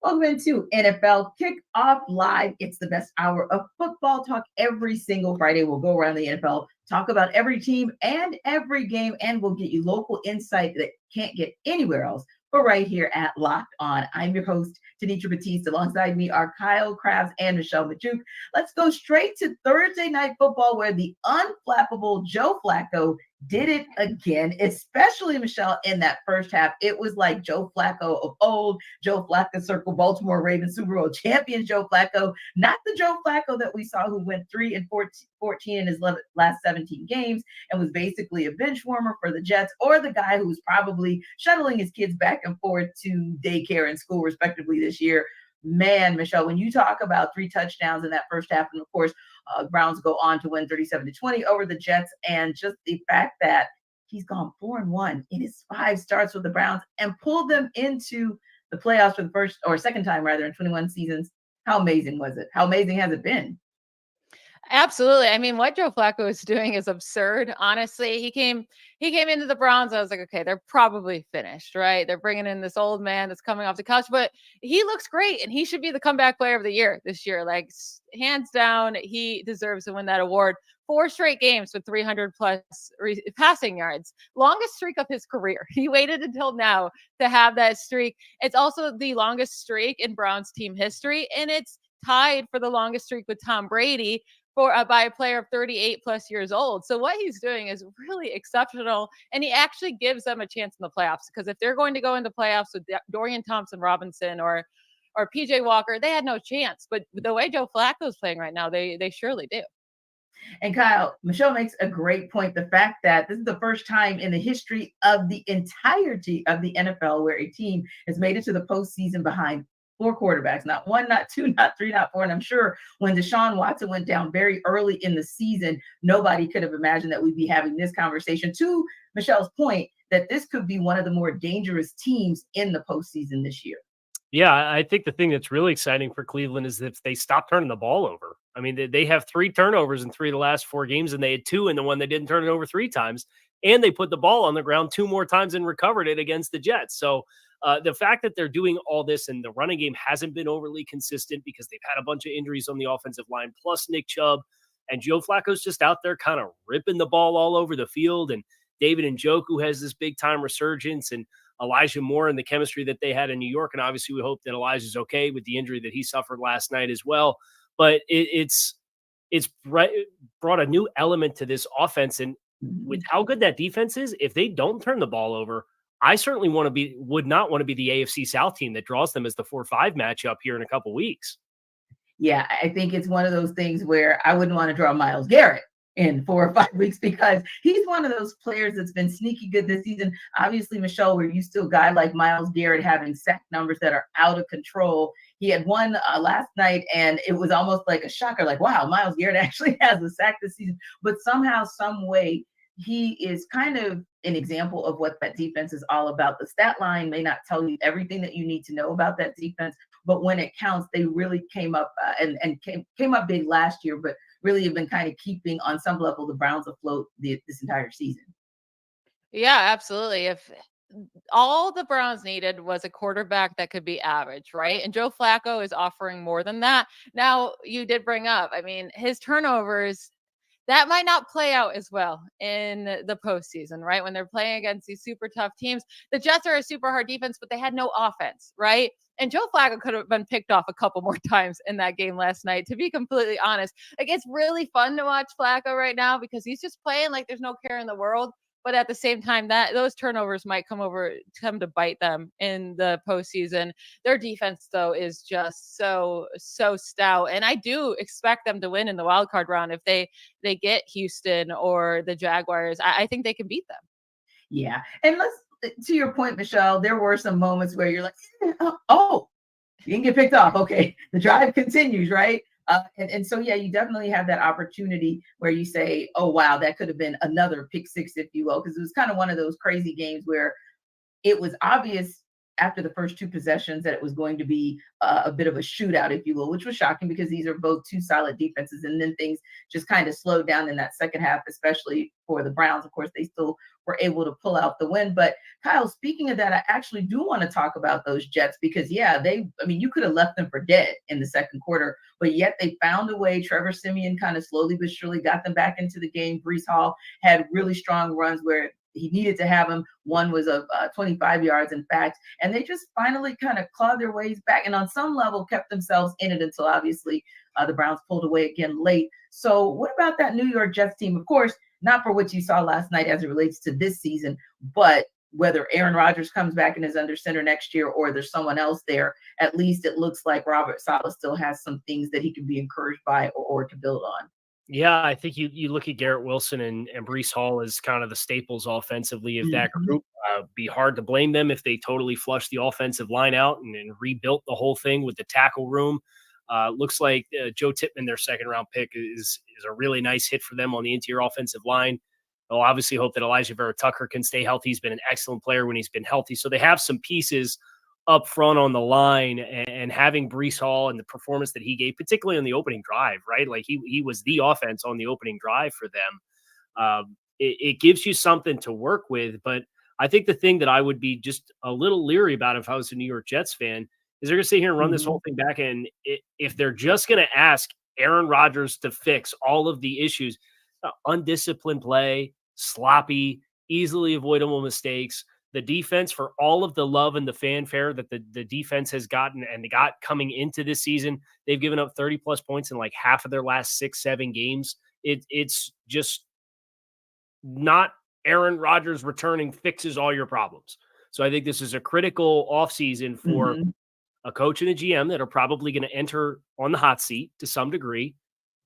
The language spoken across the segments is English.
Welcome into NFL Kickoff Live. It's the best hour of football talk every single Friday. We'll go around the NFL, talk about every team and every game, and we'll get you local insight that can't get anywhere else but right here at Locked On. I'm your host, Tanisha Batiste. Alongside me are Kyle Krabs and Michelle Majuk. Let's go straight to Thursday Night Football, where the unflappable Joe Flacco did it again, especially Michelle in that first half. It was like Joe Flacco of old, Joe Flacco circle Baltimore Ravens Super Bowl champion Joe Flacco, not the Joe Flacco that we saw who went 3-14 in his last 17 games and was basically a bench warmer for the Jets, or the guy who was probably shuttling his kids back and forth to daycare and school respectively this year. Man, Michelle, when you talk about 3 touchdowns in that first half, and of course, Browns go on to win 37-20 over the Jets, and just the fact that he's gone 4-1 in his 5 starts with the Browns and pulled them into the playoffs for the first or second time rather in 21 seasons. How amazing was it? How amazing has it been? Absolutely. I mean, what Joe Flacco is doing is absurd. Honestly, he came into the Browns. I was like, okay, they're probably finished, right? They're bringing in this old man that's coming off the couch, but he looks great, and he should be the comeback player of the year this year. Like, hands down, he deserves to win that award. 4 straight games with 300 plus passing yards, longest streak of his career. He waited until now to have that streak. It's also the longest streak in Browns team history, and it's tied for the longest streak with Tom Brady by a player of 38 plus years old. So what he's doing is really exceptional, and he actually gives them a chance in the playoffs, because if they're going to go into playoffs with Dorian Thompson-Robinson or PJ Walker, they had no chance. But the way Joe Flacco is playing right now, they surely do. And Kyle, Michelle makes a great point. The fact that this is the first time in the history of the entirety of the NFL where a team has made it to the postseason behind 4 quarterbacks, not 1, not 2, not 3, not 4. And I'm sure when Deshaun Watson went down very early in the season, nobody could have imagined that we'd be having this conversation. To Michelle's point, that this could be one of the more dangerous teams in the postseason this year. Yeah, I think the thing that's really exciting for Cleveland is that they stop turning the ball over. I mean, they have 3 turnovers in 3 of the last 4 games, and they had 2 in the one they didn't turn it over 3 times. And they put the ball on the ground 2 more times and recovered it against the Jets. So the fact that they're doing all this and the running game hasn't been overly consistent because they've had a bunch of injuries on the offensive line, plus Nick Chubb, and Joe Flacco's just out there kind of ripping the ball all over the field. And David Njoku has this big time resurgence, and Elijah Moore and the chemistry that they had in New York. And obviously we hope that Elijah's okay with the injury that he suffered last night as well. But it's brought a new element to this offense. And with how good that defense is, if they don't turn the ball over, I certainly would not want to be the AFC South team that draws them as the 4-5 matchup here in a couple weeks. Yeah, I think it's one of those things where I wouldn't want to draw Myles Garrett in 4 or 5 weeks, because he's one of those players that's been sneaky good this season. Obviously, Michelle, we're used to a guy like Myles Garrett having sack numbers that are out of control. He had one last night, and it was almost like a shocker, like, wow, Myles Garrett actually has a sack this season. But somehow, some way, he is kind of an example of what that defense is all about. The stat line may not tell you everything that you need to know about that defense, but when it counts, they really came up and came up big last year, but really have been kind of keeping on some level the Browns afloat this entire season. Yeah, absolutely. If all the Browns needed was a quarterback that could be average, right? And Joe Flacco is offering more than that. Now, you did bring up, I mean, his turnovers, that might not play out as well in the postseason, right? When they're playing against these super tough teams. The Jets are a super hard defense, but they had no offense, right? And Joe Flacco could have been picked off a couple more times in that game last night, to be completely honest. Like, it's really fun to watch Flacco right now because he's just playing like there's no care in the world. But at the same time, that those turnovers might come to bite them in the postseason. Their defense, though, is just so stout, and I do expect them to win in the wild card round if they get Houston or the Jaguars. I think they can beat them. Yeah, and to your point, Michelle, there were some moments where you're like, oh, you didn't get picked off. Okay, the drive continues, right? And so, yeah, you definitely have that opportunity where you say, oh, wow, that could have been another pick six, if you will, because it was kind of one of those crazy games where it was obvious after the first two possessions that it was going to be a bit of a shootout, if you will, which was shocking because these are both two solid defenses. And then things just kind of slowed down in that second half, especially for the Browns. Of course, they still were able to pull out the win. But Kyle, speaking of that, I actually do want to talk about those Jets because, yeah, you could have left them for dead in the second quarter, but yet they found a way. Trevor Siemian kind of slowly but surely got them back into the game. Breece Hall had really strong runs where he needed to have him. One was of 25 yards, in fact, and they just finally kind of clawed their ways back and on some level kept themselves in it until obviously the Browns pulled away again late. So what about that New York Jets team? Of course, not for what you saw last night as it relates to this season, but whether Aaron Rodgers comes back and is under center next year or there's someone else there, at least it looks like Robert Saleh still has some things that he can be encouraged by or to build on. Yeah, I think you look at Garrett Wilson and Breece Hall as kind of the staples offensively of that group. Be hard to blame them if they totally flushed the offensive line out and rebuilt the whole thing with the tackle room. Looks like Joe Tippmann, their second-round pick, is a really nice hit for them on the interior offensive line. They'll obviously hope that Elijah Vera Tucker can stay healthy. He's been an excellent player when he's been healthy. So they have some pieces up front on the line, and having Breece Hall and the performance that he gave, particularly on the opening drive, right? Like he was the offense on the opening drive for them. It gives you something to work with. But I think the thing that I would be just a little leery about if I was a New York Jets fan is they're going to sit here and run this whole thing back. And if they're just going to ask Aaron Rodgers to fix all of the issues, undisciplined play, sloppy, easily avoidable mistakes, the defense, for all of the love and the fanfare that the defense has gotten and got coming into this season, they've given up 30 plus points in like half of their last 6-7 games. It's just not Aaron Rodgers returning fixes all your problems. So I think this is a critical offseason for a coach and a GM that are probably going to enter on the hot seat to some degree,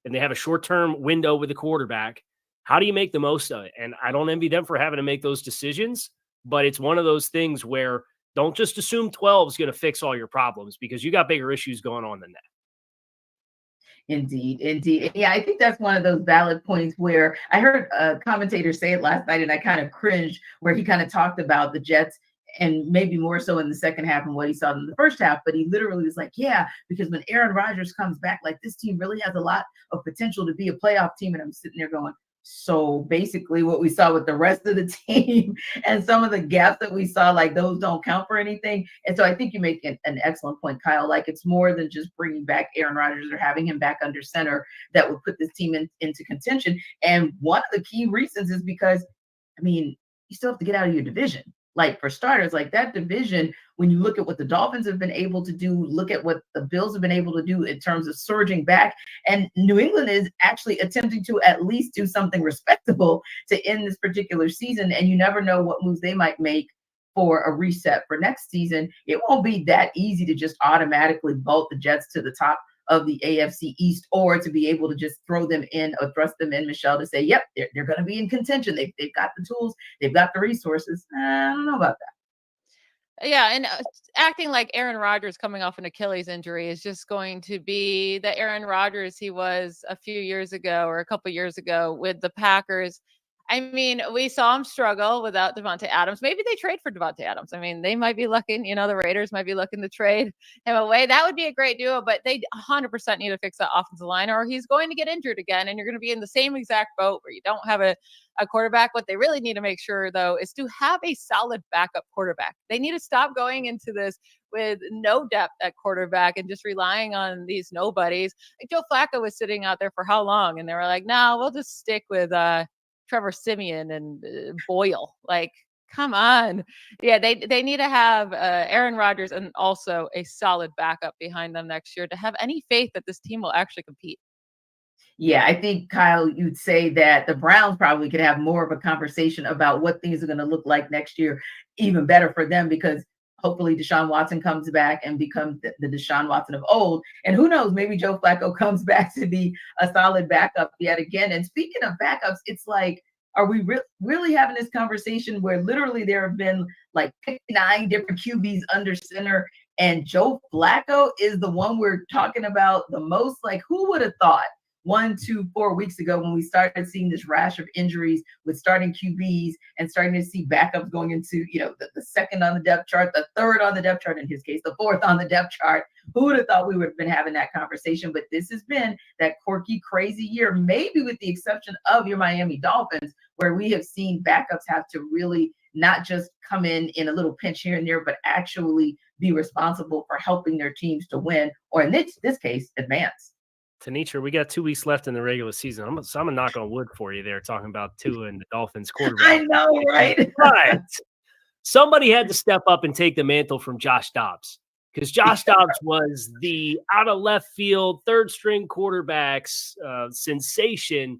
and they have a short-term window with the quarterback. How do you make the most of it? And I don't envy them for having to make those decisions, but it's one of those things where don't just assume 12 is going to fix all your problems because you got bigger issues going on than that. Indeed. Yeah, I think that's one of those valid points where I heard a commentator say it last night and I kind of cringed, where he kind of talked about the Jets and maybe more so in the second half and what he saw in the first half. But he literally was like, yeah, because when Aaron Rodgers comes back, like this team really has a lot of potential to be a playoff team. And I'm sitting there going, so basically what we saw with the rest of the team and some of the gaps that we saw, like those don't count for anything. And so I think you make an excellent point, Kyle. Like it's more than just bringing back Aaron Rodgers or having him back under center that would put this team into contention. And one of the key reasons is because, you still have to get out of your division. Like for starters, like that division, when you look at what the Dolphins have been able to do, look at what the Bills have been able to do in terms of surging back, and New England is actually attempting to at least do something respectable to end this particular season. And you never know what moves they might make for a reset for next season. It won't be that easy to just automatically vault the Jets to the top of the AFC East, or to be able to just throw them in or thrust them in, Michelle, to say, yep, they're going to be in contention. They've got the tools. They've got the resources. I don't know about that. Yeah, and acting like Aaron Rodgers coming off an Achilles injury is just going to be the Aaron Rodgers he was a few years ago or a couple years ago with the Packers. We saw him struggle without Devontae Adams. Maybe they trade for Devontae Adams. They might be looking, the Raiders might be looking to trade him away. That would be a great duo, but they 100% need to fix that offensive line or he's going to get injured again. And you're going to be in the same exact boat where you don't have a quarterback. What they really need to make sure, though, is to have a solid backup quarterback. They need to stop going into this with no depth at quarterback and just relying on these nobodies. Like Joe Flacco was sitting out there for how long? And they were like, no, we'll just stick with Trevor Siemian and Boyle. Like, come on. Yeah, they need to have Aaron Rodgers and also a solid backup behind them next year to have any faith that this team will actually compete. Yeah, I think, Kyle, you'd say that the Browns probably could have more of a conversation about what things are going to look like next year, even better for them, because hopefully Deshaun Watson comes back and becomes the Deshaun Watson of old. And who knows, maybe Joe Flacco comes back to be a solid backup yet again. And speaking of backups, it's like, are we really having this conversation where literally there have been like 59 different QBs under center and Joe Flacco is the one we're talking about the most? Like, who would have thought 4 weeks ago when we started seeing this rash of injuries with starting QBs and starting to see backups going into, the second on the depth chart, the third on the depth chart, in his case, the fourth on the depth chart. Who would have thought we would have been having that conversation? But this has been that quirky, crazy year, maybe with the exception of your Miami Dolphins, where we have seen backups have to really not just come in a little pinch here and there, but actually be responsible for helping their teams to win, or in this case, advance. Tanisha, we got 2 weeks left in the regular season. I'm gonna knock on wood for you there, talking about Tua and the Dolphins quarterback. I know, right? But somebody had to step up and take the mantle from Josh Dobbs, because Josh Dobbs was the out of left field third string quarterback's sensation.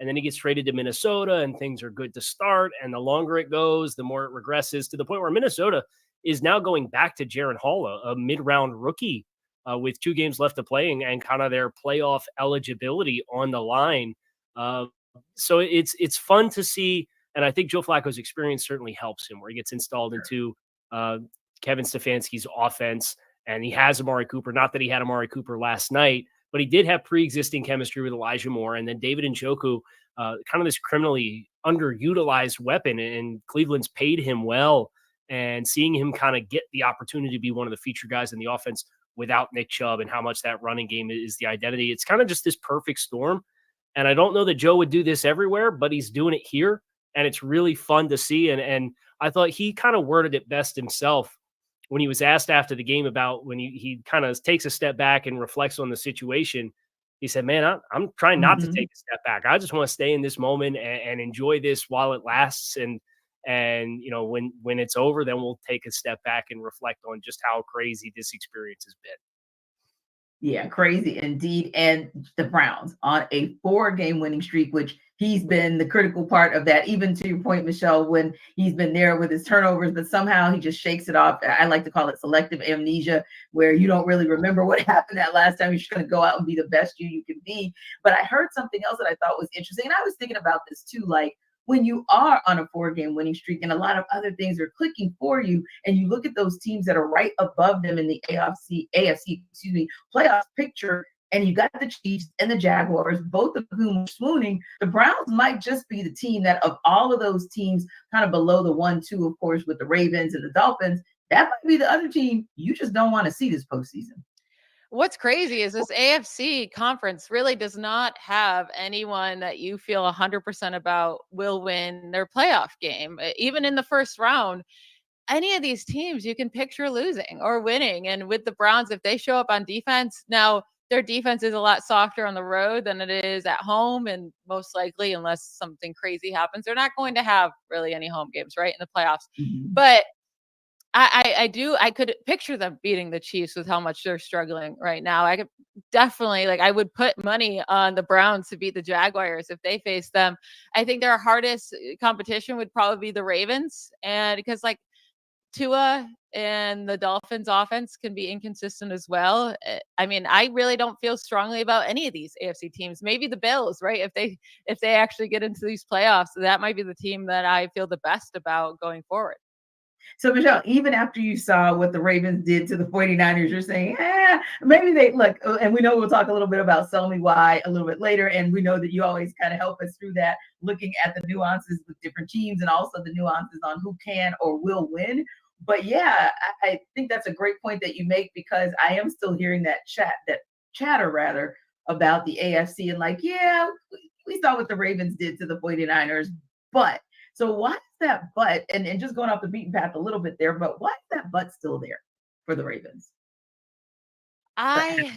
And then he gets traded to Minnesota and things are good to start. And the longer it goes, the more it regresses, to the point where Minnesota is now going back to Jaren Hall, a mid-round rookie with 2 games left to play and kind of their playoff eligibility on the line. So it's fun to see. And I think Joe Flacco's experience certainly helps him, where he gets installed into Kevin Stefanski's offense. And he has Amari Cooper. Not that he had Amari Cooper last night, but he did have pre-existing chemistry with Elijah Moore. And then David Njoku, kind of this criminally underutilized weapon, and Cleveland's paid him well. And seeing him kind of get the opportunity to be one of the featured guys in the offense without Nick Chubb, and how much that running game is the identity. It's kind of just this perfect storm. And I don't know that Joe would do this everywhere, but he's doing it here. And it's really fun to see. And I thought he kind of worded it best himself when he was asked after the game about when he kind of takes a step back and reflects on the situation. He said, man, I'm trying not to take a step back. I just want to stay in this moment and enjoy this while it lasts. And when it's over, then we'll take a step back and reflect on just how crazy this experience has been. Yeah, crazy indeed. And the Browns on a 4-game winning streak, which he's been the critical part of that, even to your point, Michelle, when he's been there with his turnovers, but somehow he just shakes it off. I like to call it selective amnesia, where you don't really remember what happened that last time. You're just going to go out and be the best you can be. But I heard something else that I thought was interesting. And I was thinking about this too, like, when you are on a 4-game winning streak and a lot of other things are clicking for you, and you look at those teams that are right above them in the AFC playoff picture, and you got the Chiefs and the Jaguars, both of whom are swooning, the Browns might just be the team that, of all of those teams kind of below the 1-2, of course, with the Ravens and the Dolphins, that might be the other team you just don't want to see this postseason. What's crazy is this AFC conference really does not have anyone that you feel 100% about will win their playoff game. Even in the first round, any of these teams you can picture losing or winning. And with the Browns, if they show up on defense, now their defense is a lot softer on the road than it is at home. And most likely, unless something crazy happens, they're not going to have really any home games, right, in the playoffs. But I could picture them beating the Chiefs with how much they're struggling right now. I could definitely, I would put money on the Browns to beat the Jaguars if they face them. I think their hardest competition would probably be the Ravens. And because Tua and the Dolphins offense can be inconsistent as well. I mean, I really don't feel strongly about any of these AFC teams. Maybe the Bills, right? If they actually get into these playoffs, that might be the team that I feel the best about going forward. So, Michelle, even after you saw what the Ravens did to the 49ers, you're saying, maybe they look, and we know we'll talk a little bit about Sell Me Why a little bit later. And we know that you always kind of help us through that, looking at the nuances with different teams and also the nuances on who can or will win. But yeah, I think that's a great point that you make, because I am still hearing that chatter about the AFC and we saw what the Ravens did to the 49ers, but so why is that but, and just going off the beaten path a little bit there, but why is that but still there for the Ravens? I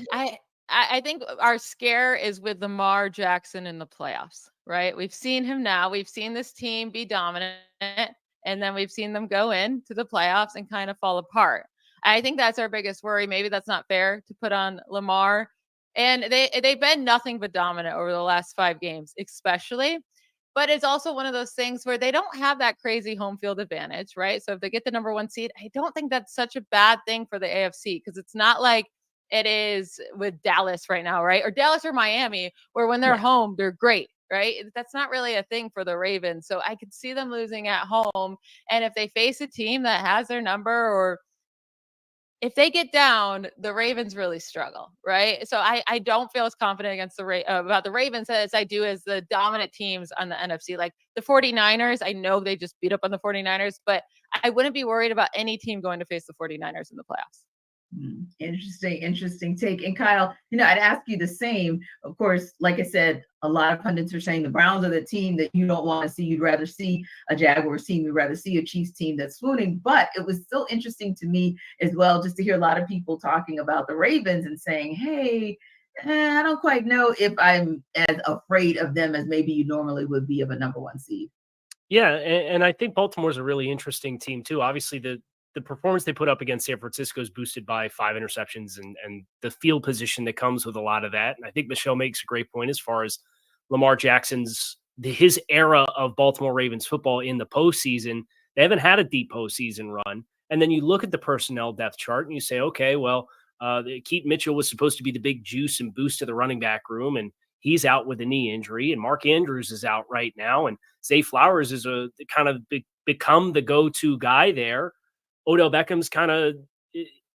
think our scare is with Lamar Jackson in the playoffs, right? We've seen him now. We've seen this team be dominant, and then we've seen them go into the playoffs and kind of fall apart. I think that's our biggest worry. Maybe that's not fair to put on Lamar. And they've been nothing but dominant over the last 5 games, especially. But it's also one of those things where they don't have that crazy home field advantage, right? So if they get the number 1 seed, I don't think that's such a bad thing for the AFC, because it's not like it is with Dallas right now, right? Or Dallas or Miami, where when they're home, they're great, right? That's not really a thing for the Ravens. So I could see them losing at home. And if they face a team that has their number or if they get down, the Ravens really struggle, right? So I don't feel as confident against about the Ravens as I do as the dominant teams on the NFC. Like the 49ers, I know they just beat up on the 49ers, but I wouldn't be worried about any team going to face the 49ers in the playoffs. Interesting take. And Kyle, I'd ask you the same. Of course, like I said, a lot of pundits are saying the Browns are the team that you don't want to see. You'd rather see a Jaguars team. You'd rather see a Chiefs team that's swooning. But it was still interesting to me as well, just to hear a lot of people talking about the Ravens and saying, hey, I don't quite know if I'm as afraid of them as maybe you normally would be of a number one seed. Yeah, and I think Baltimore's a really interesting team too. Obviously, the performance they put up against San Francisco is boosted by 5 interceptions and the field position that comes with a lot of that. And I think Michelle makes a great point as far as Lamar Jackson's his era of Baltimore Ravens football in the postseason. They haven't had a deep postseason run. And then you look at the personnel depth chart and you say, okay, well, Keaton Mitchell was supposed to be the big juice and boost to the running back room, and he's out with a knee injury. And Mark Andrews is out right now, and Zay Flowers is a kind of become the go-to guy there. Odell Beckham's kind of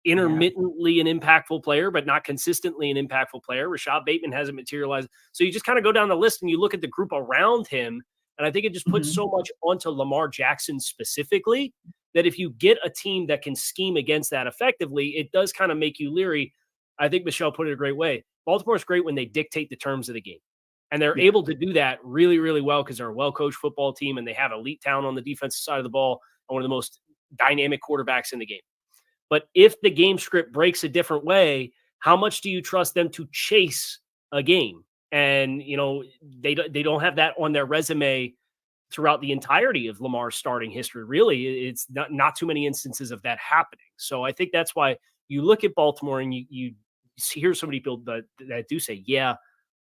intermittently an impactful player, but not consistently an impactful player. Rashad Bateman hasn't materialized. So you just kind of go down the list and you look at the group around him. And I think it just puts so much onto Lamar Jackson specifically that if you get a team that can scheme against that effectively, it does kind of make you leery. I think Michelle put it a great way. Baltimore's great when they dictate the terms of the game. And they're able to do that really, really well because they're a well-coached football team and they have elite talent on the defensive side of the ball and one of the most dynamic quarterbacks in the game. But if the game script breaks a different way, how much do you trust them to chase a game? And, they don't have that on their resume throughout the entirety of Lamar's starting history. Really, it's not too many instances of that happening. So I think that's why you look at Baltimore and you hear so many people that do say, yeah,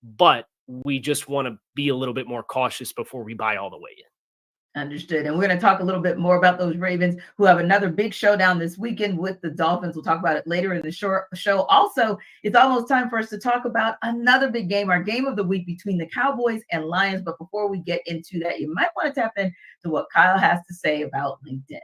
but we just want to be a little bit more cautious before we buy all the way in. Understood. And we're going to talk a little bit more about those Ravens who have another big showdown this weekend with the Dolphins. We'll talk about it later in the show. Also, it's almost time for us to talk about another big game, our game of the week between the Cowboys and Lions. But before we get into that, you might want to tap into what Kyle has to say about LinkedIn.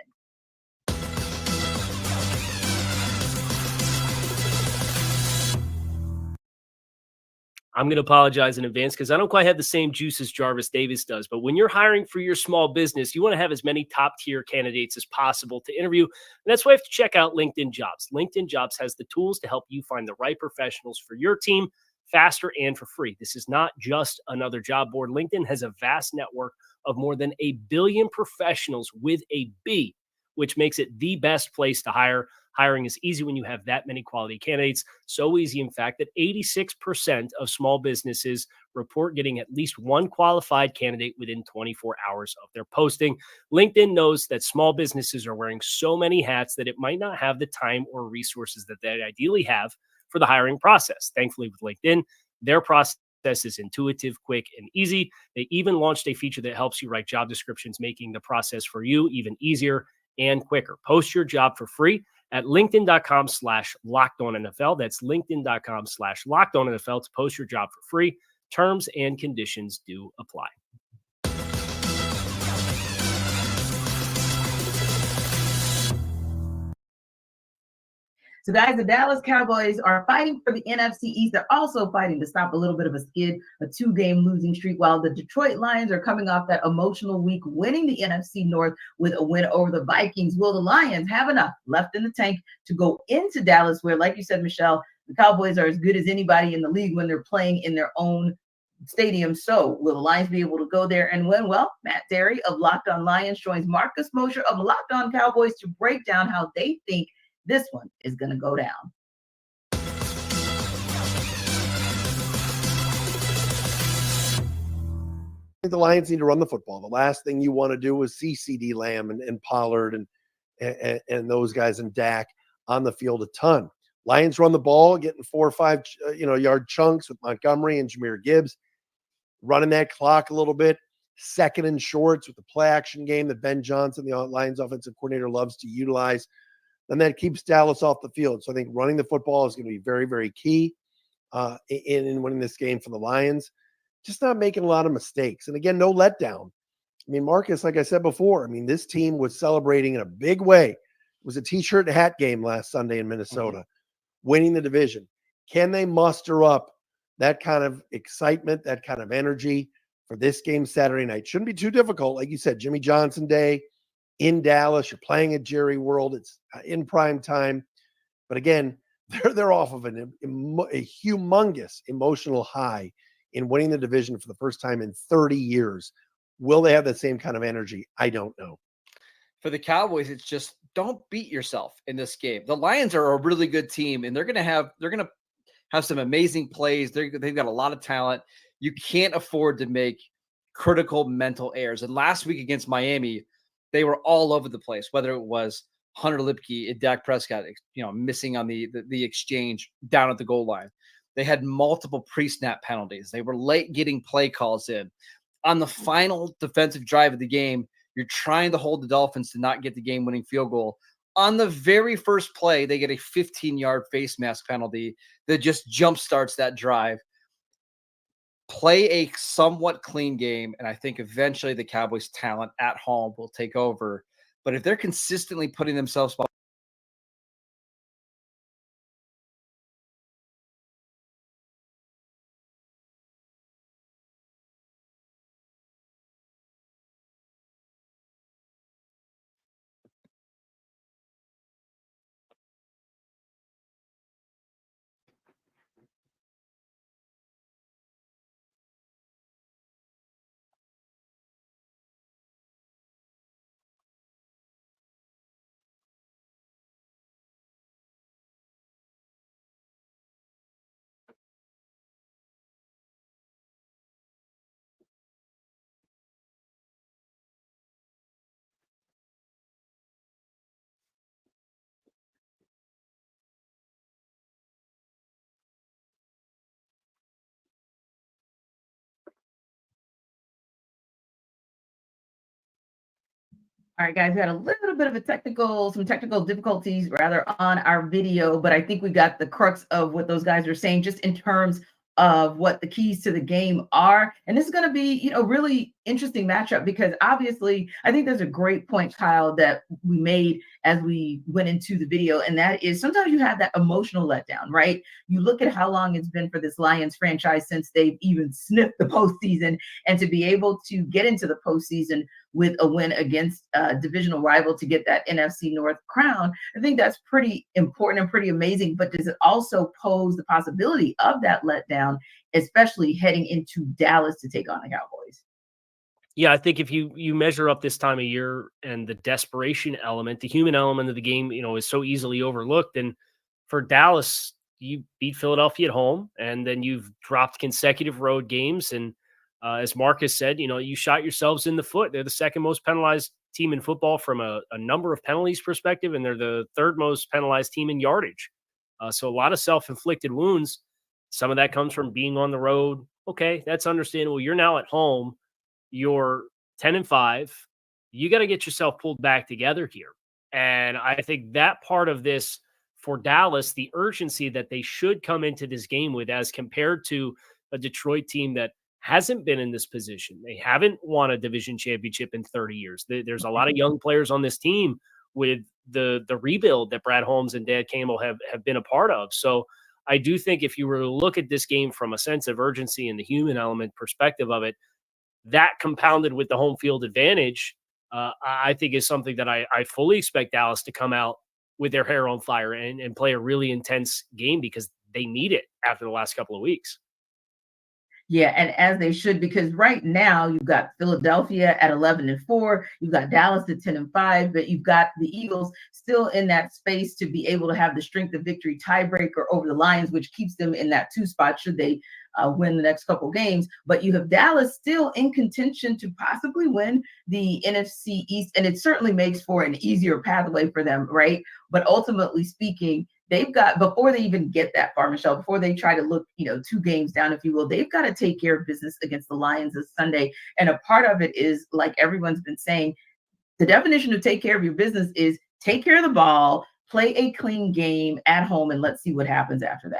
I'm going to apologize in advance because I don't quite have the same juice as Jarvis Davis does. But when you're hiring for your small business, you want to have as many top tier candidates as possible to interview. And that's why you have to check out LinkedIn Jobs. LinkedIn Jobs has the tools to help you find the right professionals for your team faster and for free. This is not just another job board. LinkedIn has a vast network of more than 1 billion professionals with a B, which makes it the best place to hire. Hiring is easy when you have that many quality candidates. So easy, in fact, that 86% of small businesses report getting at least one qualified candidate within 24 hours of their posting. LinkedIn knows that small businesses are wearing so many hats that it might not have the time or resources that they ideally have for the hiring process. Thankfully, with LinkedIn, their process is intuitive, quick, and easy. They even launched a feature that helps you write job descriptions, making the process for you even easier and quicker. Post your job for free at linkedin.com/lockedonnfl. That's linkedin.com/lockedonnfl to post your job for free. Terms and conditions do apply. So, guys, the Dallas Cowboys are fighting for the NFC East. They're also fighting to stop a little bit of a skid, a 2-game losing streak, while the Detroit Lions are coming off that emotional week, winning the NFC North with a win over the Vikings. Will the Lions have enough left in the tank to go into Dallas, where, like you said, Michelle, the Cowboys are as good as anybody in the league when they're playing in their own stadium? So will the Lions be able to go there and win? Well, Matt Derry of Locked On Lions joins Marcus Mosher of Locked On Cowboys to break down how they think this one is going to go down. I think the Lions need to run the football. The last thing you want to do is see CeeDee Lamb and Pollard and those guys and Dak on the field a ton. Lions run the ball, getting 4 or 5 yard chunks with Montgomery and Jahmyr Gibbs, running that clock a little bit. Second and shorts with the play action game that Ben Johnson, the Lions offensive coordinator, loves to utilize. And that keeps Dallas off the field. So I think running the football is going to be very, very key in winning this game for the Lions. Just not making a lot of mistakes. And again, no letdown. I mean, Marcus, like I said before, this team was celebrating in a big way was a t-shirt and hat game last Sunday in Minnesota, winning the division. Can they muster up that kind of excitement, that kind of energy for this game Saturday night? Shouldn't be too difficult. Like you said, Jimmy Johnson Day in Dallas. You're playing at Jerry World. It's in prime time. But again, they're off of a humongous emotional high in winning the division for the first time in 30 years. Will they have that same kind of energy? I don't know. For the Cowboys, it's just don't beat yourself in this game. The Lions are a really good team, and they're going to have some amazing plays. They've got a lot of talent. You can't afford to make critical mental errors. And last week against Miami, they were all over the place, whether it was Hunter Lipke and Dak Prescott, missing on the exchange down at the goal line. They had multiple pre-snap penalties. They were late getting play calls in. On the final defensive drive of the game, you're trying to hold the Dolphins to not get the game-winning field goal. On the very first play, they get a 15-yard face mask penalty that just jump-starts that drive. Play a somewhat clean game, and I think eventually the Cowboys' talent at home will take over. But if they're consistently putting themselves All right, guys, we had a little bit of some technical difficulties rather on our video, but I think we got the crux of what those guys are saying just in terms of what the keys to the game are. And this is going to be, really interesting matchup because obviously I think there's a great point, Kyle, that we made as we went into the video. And that is sometimes you have that emotional letdown, right? You look at how long it's been for this Lions franchise since they've even sniffed the postseason, and to be able to get into the postseason with a win against a divisional rival to get that NFC North crown, I think that's pretty important and pretty amazing. But does it also pose the possibility of that letdown, especially heading into Dallas to take on the Cowboys? Yeah, I think if you measure up this time of year and the desperation element, the human element of the game, is so easily overlooked. And for Dallas, you beat Philadelphia at home, and then you've dropped consecutive road games. And as Marcus said, you shot yourselves in the foot. They're the second most penalized team in football from a number of penalties perspective, and they're the third most penalized team in yardage. So a lot of self-inflicted wounds. Some of that comes from being on the road. Okay, that's understandable. You're now at home. You're 10-5. You got to get yourself pulled back together here. And I think that part of this for Dallas, the urgency that they should come into this game with as compared to a Detroit team that hasn't been in this position. They haven't won a division championship in 30 years. There's a lot of young players on this team with the rebuild that Brad Holmes and Dan Campbell have been a part of. So I do think if you were to look at this game from a sense of urgency and the human element perspective of it, that compounded with the home field advantage, I think is something that I fully expect Dallas to come out with their hair on fire and play a really intense game because they need it after the last couple of weeks. Yeah, and as they should, because right now you've got Philadelphia at 11-4, you've got Dallas at 10-5, but you've got the Eagles still in that space to be able to have the strength of victory tiebreaker over the Lions, which keeps them in that 2 spot should they win the next couple games. But you have Dallas still in contention to possibly win the NFC East, and it certainly makes for an easier pathway for them, right? But ultimately speaking, they've got, before they even get that far, Michelle, before they try to look, 2 games down, if you will, they've got to take care of business against the Lions this Sunday. And a part of it is, like everyone's been saying, the definition of take care of your business is take care of the ball, play a clean game at home, and let's see what happens after that.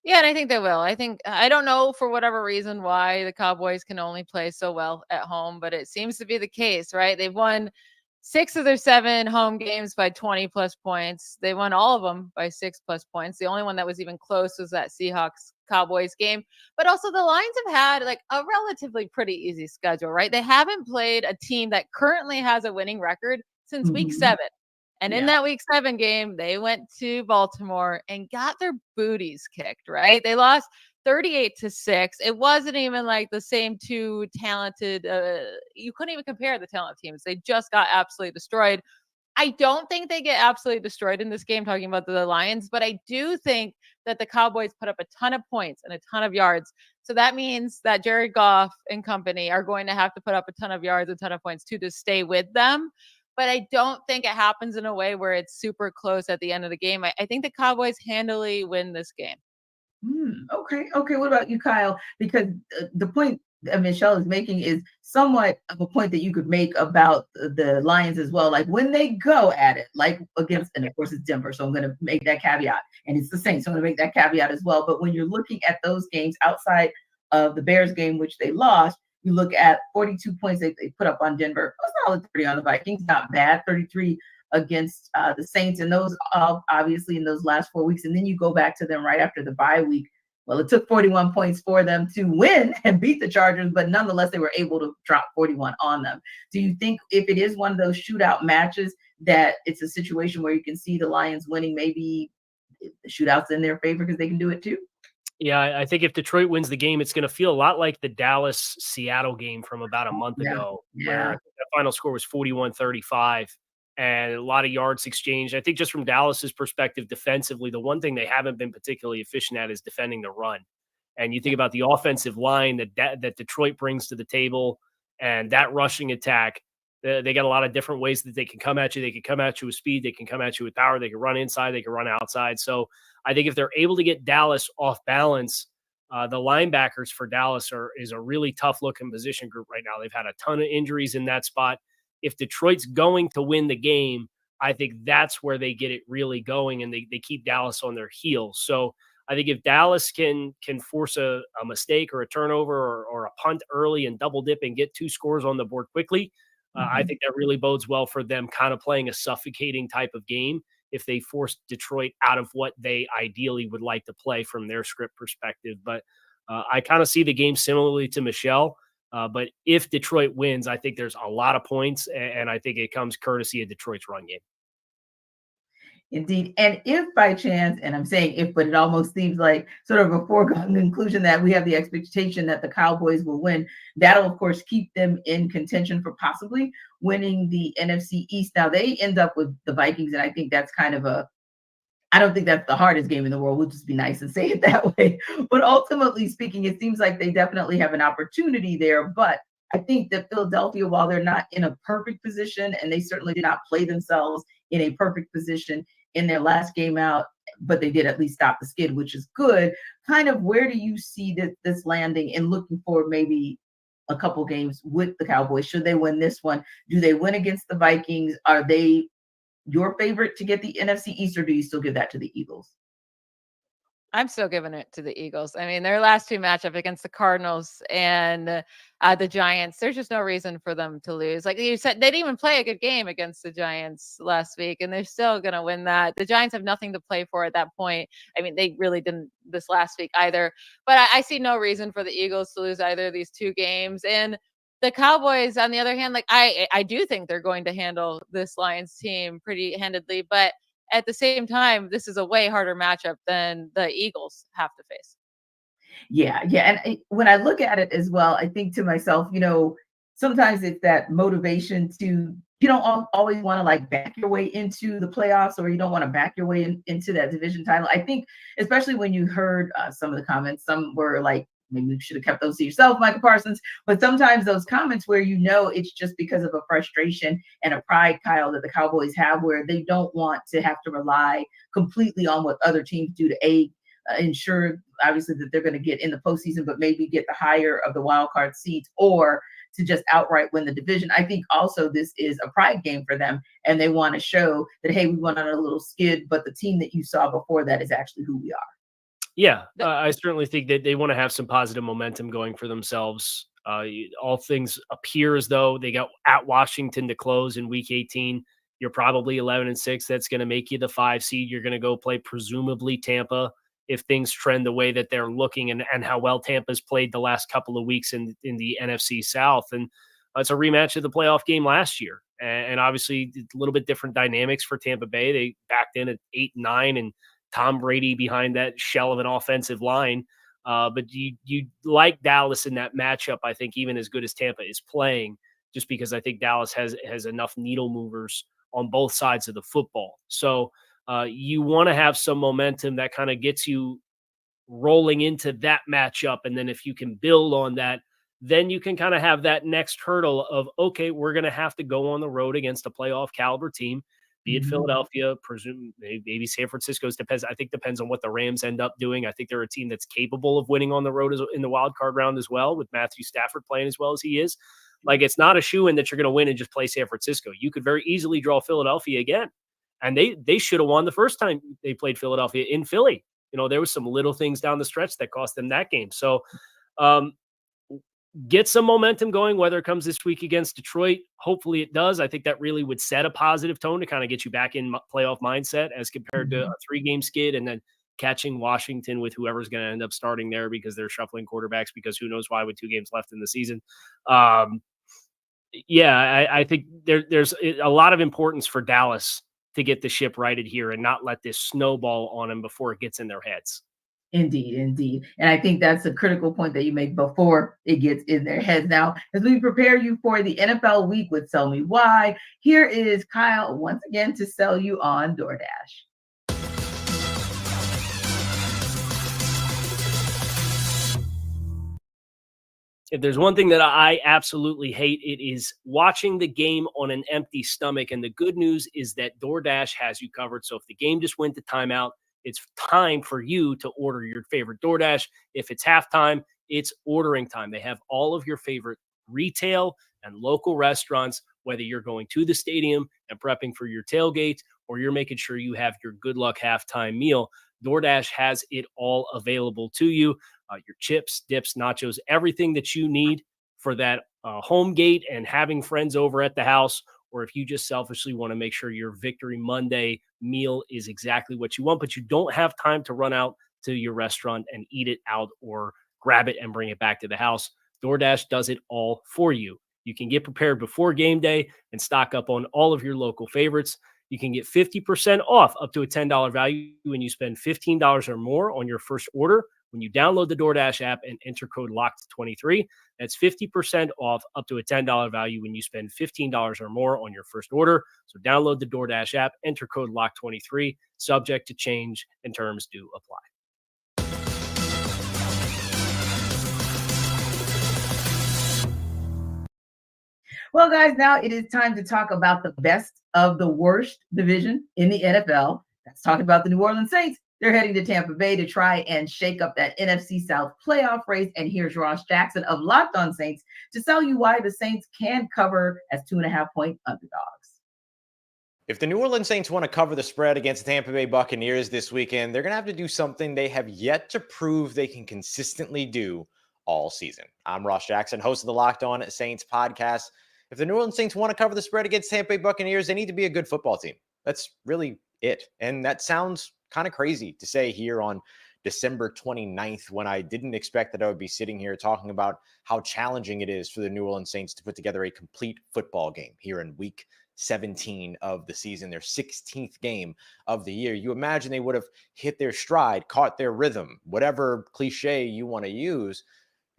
Yeah, and I think they will. I don't know for whatever reason why the Cowboys can only play so well at home, but it seems to be the case, right? They've won 6 of their 7 home games by 20 plus points. They won all of them by 6 plus points. The only one that was even close was that Seahawks Cowboys game. But also the Lions have had like a relatively pretty easy schedule, right? They haven't played a team that currently has a winning record since week 7. And in that week 7 game, they went to Baltimore and got their booties kicked, right? They lost 38-6. It wasn't even like the same two talented, you couldn't even compare the talent teams. They just got absolutely destroyed. I don't think they get absolutely destroyed in this game, talking about the Lions, but I do think that the Cowboys put up a ton of points and a ton of yards. So that means that Jared Goff and company are going to have to put up a ton of yards, a ton of points to stay with them. But I don't think it happens in a way where it's super close at the end of the game. I think the Cowboys handily win this game. Okay. What about you, Kyle? Because the point that Michelle is making is somewhat of a point that you could make about the Lions as well. Like when they go at it, like against, and of course it's Denver, so I'm going to make that caveat. And it's the Saints, so I'm going to make that caveat as well. But when you're looking at those games outside of the Bears game, which they lost, you look at 42 points they put up on Denver. A solid 30 on the Vikings, not bad. 33 against the Saints, and those obviously in those last 4 weeks. And then you go back to them right after the bye week. Well, it took 41 points for them to win and beat the Chargers, but nonetheless, they were able to drop 41 on them. Do you think if it is one of those shootout matches that it's a situation where you can see the Lions winning, maybe the shootout's in their favor because they can do it too? Yeah, I think if Detroit wins the game, it's going to feel a lot like the Dallas-Seattle game from about a month ago, where the final score was 41-35 and a lot of yards exchanged. I think just from Dallas's perspective defensively, the one thing they haven't been particularly efficient at is defending the run. And you think about the offensive line that Detroit brings to the table and that rushing attack. They got a lot of different ways that they can come at you. They can come at you with speed. They can come at you with power. They can run inside. They can run outside. So I think if they're able to get Dallas off balance, the linebackers for Dallas is a really tough looking position group right now. They've had a ton of injuries in that spot. If Detroit's going to win the game, I think that's where they get it really going and they keep Dallas on their heels. So I think if Dallas can force a mistake or a turnover or a punt early and double dip and get 2 scores on the board quickly, I think that really bodes well for them kind of playing a suffocating type of game if they force Detroit out of what they ideally would like to play from their script perspective. But I kind of see the game similarly to Michelle. But if Detroit wins, I think there's a lot of points, and I think it comes courtesy of Detroit's run game. Indeed. And if by chance, and I'm saying if, but it almost seems like sort of a foregone conclusion that we have the expectation that the Cowboys will win, that'll, of course, keep them in contention for possibly winning the NFC East. Now, they end up with the Vikings, and I think that's kind of I don't think that's the hardest game in the world. We'll just be nice and say it that way. But ultimately speaking, it seems like they definitely have an opportunity there. But I think that Philadelphia, while they're not in a perfect position, and they certainly did not play themselves in a perfect position in their last game out, but they did at least stop the skid, which is good. Kind of where do you see this landing and looking for maybe a couple games with the Cowboys? Should they win this one? Do they win against the Vikings? Are they your favorite to get the NFC East, or do you still give that to the Eagles? I'm still giving it to the Eagles. I mean, their last 2 matchup against the Cardinals and the Giants, there's just no reason for them to lose. Like you said, they didn't even play a good game against the Giants last week, and they're still going to win that. The Giants have nothing to play for at that point. I mean, they really didn't this last week either. But I see no reason for the Eagles to lose either of these 2 games. And the Cowboys, on the other hand, like I do think they're going to handle this Lions team pretty handedly, but at the same time, this is a way harder matchup than the Eagles have to face. Yeah. And when I look at it as well, I think to myself, sometimes it's that motivation to, you don't always want to like back your way into the playoffs, or you don't want to back your way into that division title. I think, especially when you heard some of the comments, some were like, maybe you should have kept those to yourself, Michael Parsons. But sometimes those comments where it's just because of a frustration and a pride, Kyle, that the Cowboys have, where they don't want to have to rely completely on what other teams do to ensure, obviously, that they're going to get in the postseason, but maybe get the higher of the wild card seats, or to just outright win the division. I think also this is a pride game for them, and they want to show that, hey, we went on a little skid, but the team that you saw before that is actually who we are. Yeah, I certainly think that they want to have some positive momentum going for themselves. All things appear as though they got at Washington to close in week 18. You're probably 11-6. That's going to make you the 5 seed. You're going to go play presumably Tampa if things trend the way that they're looking, and how well Tampa's played the last couple of weeks in the NFC South. And it's a rematch of the playoff game last year. And obviously a little bit different dynamics for Tampa Bay. They backed in at 8-9 and Tom Brady behind that shell of an offensive line. But you like Dallas in that matchup, I think, even as good as Tampa is playing, just because I think Dallas has enough needle movers on both sides of the football. So you want to have some momentum that kind of gets you rolling into that matchup. And then if you can build on that, then you can kind of have that next hurdle of, okay, we're going to have to go on the road against a playoff caliber team, be it Philadelphia, presume maybe San Francisco's depends. I think depends on what the Rams end up doing. I think they're a team that's capable of winning on the road in the wild card round as well, with Matthew Stafford playing as well as he is. Like, it's not a shoo-in that you're going to win and just play San Francisco. You could very easily draw Philadelphia again. And they should have won the first time they played Philadelphia in Philly. There was some little things down the stretch that cost them that game. So get some momentum going, whether it comes this week against Detroit. Hopefully it does. I think that really would set a positive tone to kind of get you back in playoff mindset as compared to a 3-game skid and then catching Washington with whoever's going to end up starting there because they're shuffling quarterbacks because who knows why with 2 games left in the season. I think there's a lot of importance for Dallas to get the ship righted here and not let this snowball on them before it gets in their heads. Indeed. And I think that's a critical point that you make before it gets in their heads. Now, as we prepare you for the NFL week with Sell Me Why, here is Kyle once again to sell you on DoorDash. If there's one thing that I absolutely hate, it is watching the game on an empty stomach. And the good news is that DoorDash has you covered. So if the game just went to timeout, it's time for you to order your favorite DoorDash. If it's halftime, it's ordering time. They have all of your favorite retail and local restaurants, whether you're going to the stadium and prepping for your tailgate or you're making sure you have your good luck halftime meal. DoorDash has it all available to you. Your chips, dips, nachos, everything that you need for that home gate and having friends over at the house, or if you just selfishly want to make sure your Victory Monday meal is exactly what you want, but you don't have time to run out to your restaurant and eat it out or grab it and bring it back to the house. DoorDash does it all for you. You can get prepared before game day and stock up on all of your local favorites. You can get 50% off up to a $10 value when you spend $15 or more on your first order when you download the DoorDash app and enter code LOCKED23. That's 50% off up to a $10 value when you spend $15 or more on your first order. So download the DoorDash app, enter code LOCKED23, subject to change, and terms do apply. Well, guys, now it is time to talk about the best of the worst division in the NFL. Let's talk about the New Orleans Saints. They're heading to Tampa Bay to try and shake up that NFC South playoff race. And here's Ross Jackson of Locked On Saints to tell you why the Saints can cover as 2.5-point underdogs. If the New Orleans Saints want to cover the spread against the Tampa Bay Buccaneers this weekend, they're going to have to do something they have yet to prove they can consistently do all season. I'm Ross Jackson, host of the Locked On Saints podcast. If the New Orleans Saints want to cover the spread against Tampa Bay Buccaneers, they need to be a good football team. That's really it. And that sounds kind of crazy to say here on December 29th when I didn't expect that I would be sitting here talking about how challenging it is for the New Orleans Saints to put together a complete football game here in week 17 of the season, their 16th game of the year. You imagine they would have hit their stride, caught their rhythm, whatever cliche you want to use,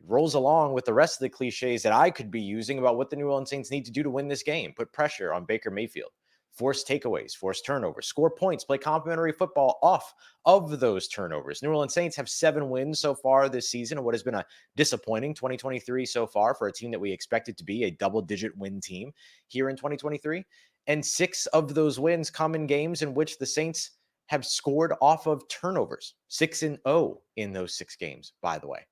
rolls along with the rest of the cliches that I could be using about what the New Orleans Saints need to do to win this game. Put pressure on Baker Mayfield, force takeaways, force turnovers, score points, play complementary football off of those turnovers. New Orleans Saints have 7 wins so far this season, what has been a disappointing 2023 so far for a team that we expected to be a double-digit win team here in 2023. And 6 of those wins come in games in which the Saints have scored off of turnovers. 6-0 in those 6 games, by the way.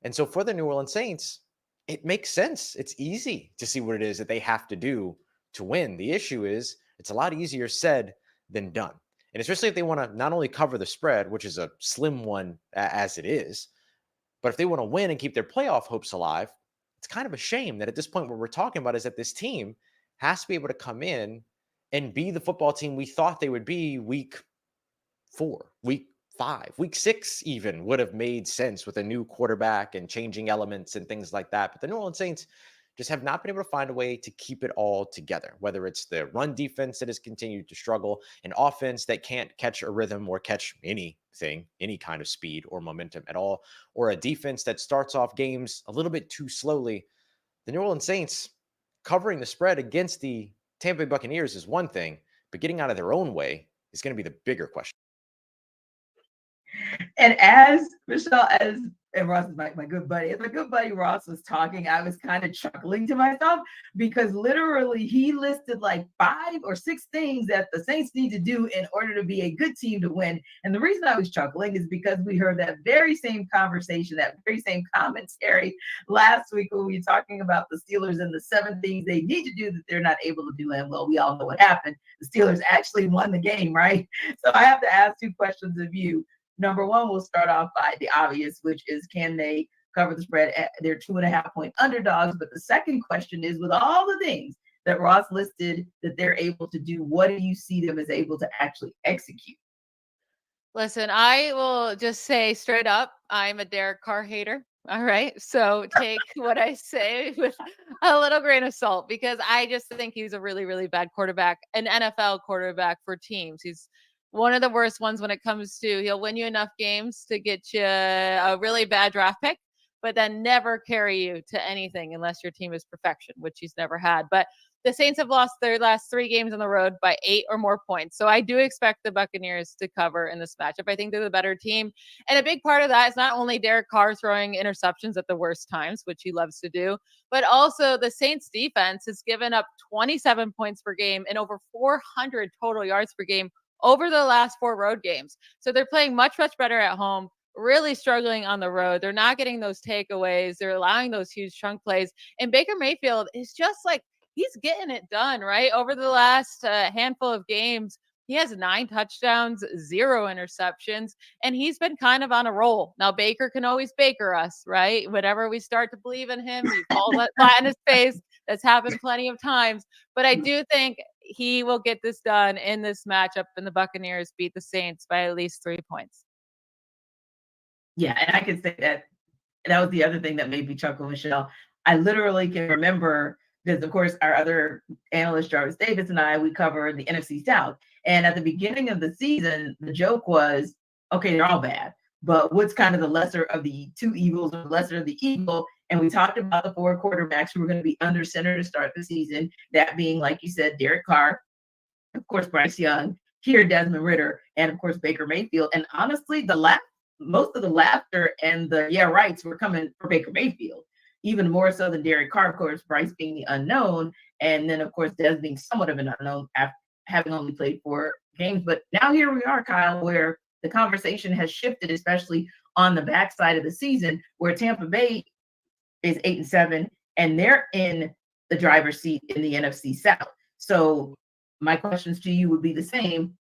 And so for the New Orleans Saints, it makes sense. It's easy to see what it is that they have to do to win. The issue is it's a lot easier said than done. And especially if they want to not only cover the spread, which is a slim one as it is, but if they want to win and keep their playoff hopes alive, it's kind of a shame that at this point, what we're talking about is that this team has to be able to come in and be the football team we thought they would be week 4, week 5, week 6 even would have made sense with a new quarterback and changing elements and things like that. But the New Orleans Saints just have not been able to find a way to keep it all together, whether it's the run defense that has continued to struggle, an offense that can't catch a rhythm or catch anything, any kind of speed or momentum at all, or a defense that starts off games a little bit too slowly. The New Orleans Saints covering the spread against the Tampa Bay Buccaneers is one thing, but getting out of their own way is going to be the bigger question. And as Michelle, and Ross is my good buddy, as my good buddy Ross was talking, I was kind of chuckling to myself because literally he listed like 5 or 6 things that the Saints need to do in order to be a good team to win. And the reason I was chuckling is because we heard that very same conversation, that very same commentary last week when we were talking about the Steelers and the 7 things they need to do that they're not able to do. And well, we all know what happened. The Steelers actually won the game, right? So I have to ask 2 questions of you. Number one, we'll start off by the obvious, which is, can they cover the spread? They're 2.5-point underdogs. But the second question is, with all the things that Ross listed that they're able to do, what do you see them as able to actually execute? Listen, I will just say straight up, I'm a Derek Carr hater. All right. So take what I say with a little grain of salt, because I just think he's a really, really bad quarterback, an NFL quarterback for teams. He's one of the worst ones when it comes to, he'll win you enough games to get you a really bad draft pick, but then never carry you to anything unless your team is perfection, which he's never had. But the Saints have lost their last 3 games on the road by 8 or more points. So I do expect the Buccaneers to cover in this matchup. I think they're the better team. And a big part of that is not only Derek Carr throwing interceptions at the worst times, which he loves to do, but also the Saints defense has given up 27 points per game and over 400 total yards per game over the last 4 road games. So they're playing much, much better at home, really struggling on the road. They're not getting those takeaways. They're allowing those huge chunk plays. And Baker Mayfield is just like, he's getting it done, right? Over the last handful of games, he has 9 touchdowns, 0 interceptions, and he's been kind of on a roll. Now, Baker can always Baker us, right? Whenever we start to believe in him, he falls flat in his face. That's happened plenty of times. But I do think he will get this done in this matchup, and the Buccaneers beat the Saints by at least 3 points. Yeah, and I can say that was the other thing that made me chuckle, Michelle. I literally can remember, because of course our other analyst, Jarvis Davis, and I, we cover the NFC South. And at the beginning of the season, the joke was, okay, they're all bad, but what's kind of the lesser of the 2 evils, or lesser of the evil? And we talked about the 4 quarterbacks who were going to be under center to start the season, that being, like you said, Derek Carr, of course, Bryce Young, here Desmond Ridder, and of course, Baker Mayfield. And honestly, most of the laughter and the rights were coming for Baker Mayfield, even more so than Derek Carr, of course, Bryce being the unknown. And then, of course, Des being somewhat of an unknown after having only played 4 games. But now here we are, Kyle, where the conversation has shifted, especially on the backside of the season, where Tampa Bay is 8-7, and they're in the driver's seat in the NFC South. So my questions to you would be the same.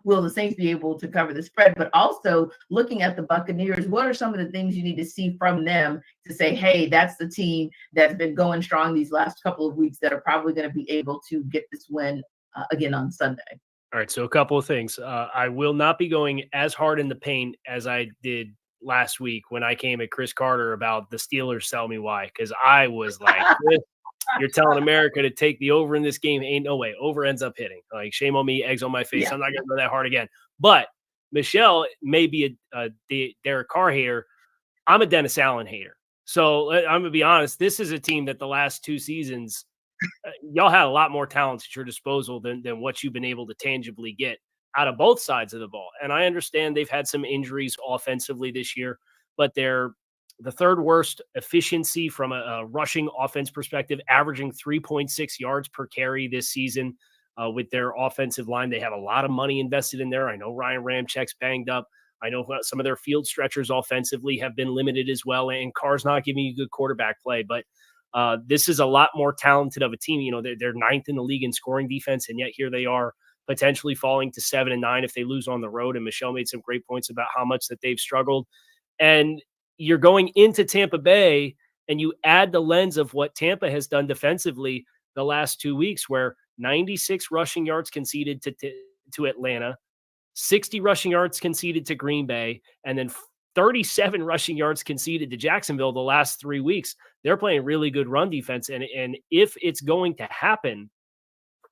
Will the Saints be able to cover the spread? But also, looking at the Buccaneers, what are some of the things you need to see from them to say, hey, that's the team that's been going strong these last couple of weeks that are probably going to be able to get this win again on Sunday? All right, so a couple of things. I will not be going as hard in the paint as I did last week when I came at Chris Carter about the Steelers sell me why, because I was like, you're telling America to take the over in this game. Ain't no way. Over ends up hitting. Like, shame on me, eggs on my face. Yeah. I'm not going to go that hard again. But Michelle may be a Derek Carr hater. I'm a Dennis Allen hater. So I'm going to be honest. This is a team that the last 2 seasons, y'all had a lot more talent at your disposal than what you've been able to tangibly get out of both sides of the ball. And I understand they've had some injuries offensively this year, but they're the 3rd worst efficiency from a rushing offense perspective, averaging 3.6 yards per carry this season with their offensive line. They have a lot of money invested in there. I know Ryan Ramczak's banged up. I know some of their field stretchers offensively have been limited as well. And Carr's not giving you good quarterback play, but this is a lot more talented of a team. You know, they're 9th in the league in scoring defense, and yet here they are potentially falling to 7-9 if they lose on the road. And Michelle made some great points about how much that they've struggled. And you're going into Tampa Bay and you add the lens of what Tampa has done defensively the last 2 weeks, where 96 rushing yards conceded to Atlanta, 60 rushing yards conceded to Green Bay, and then 37 rushing yards conceded to Jacksonville the last 3 weeks. They're playing really good run defense. And if it's going to happen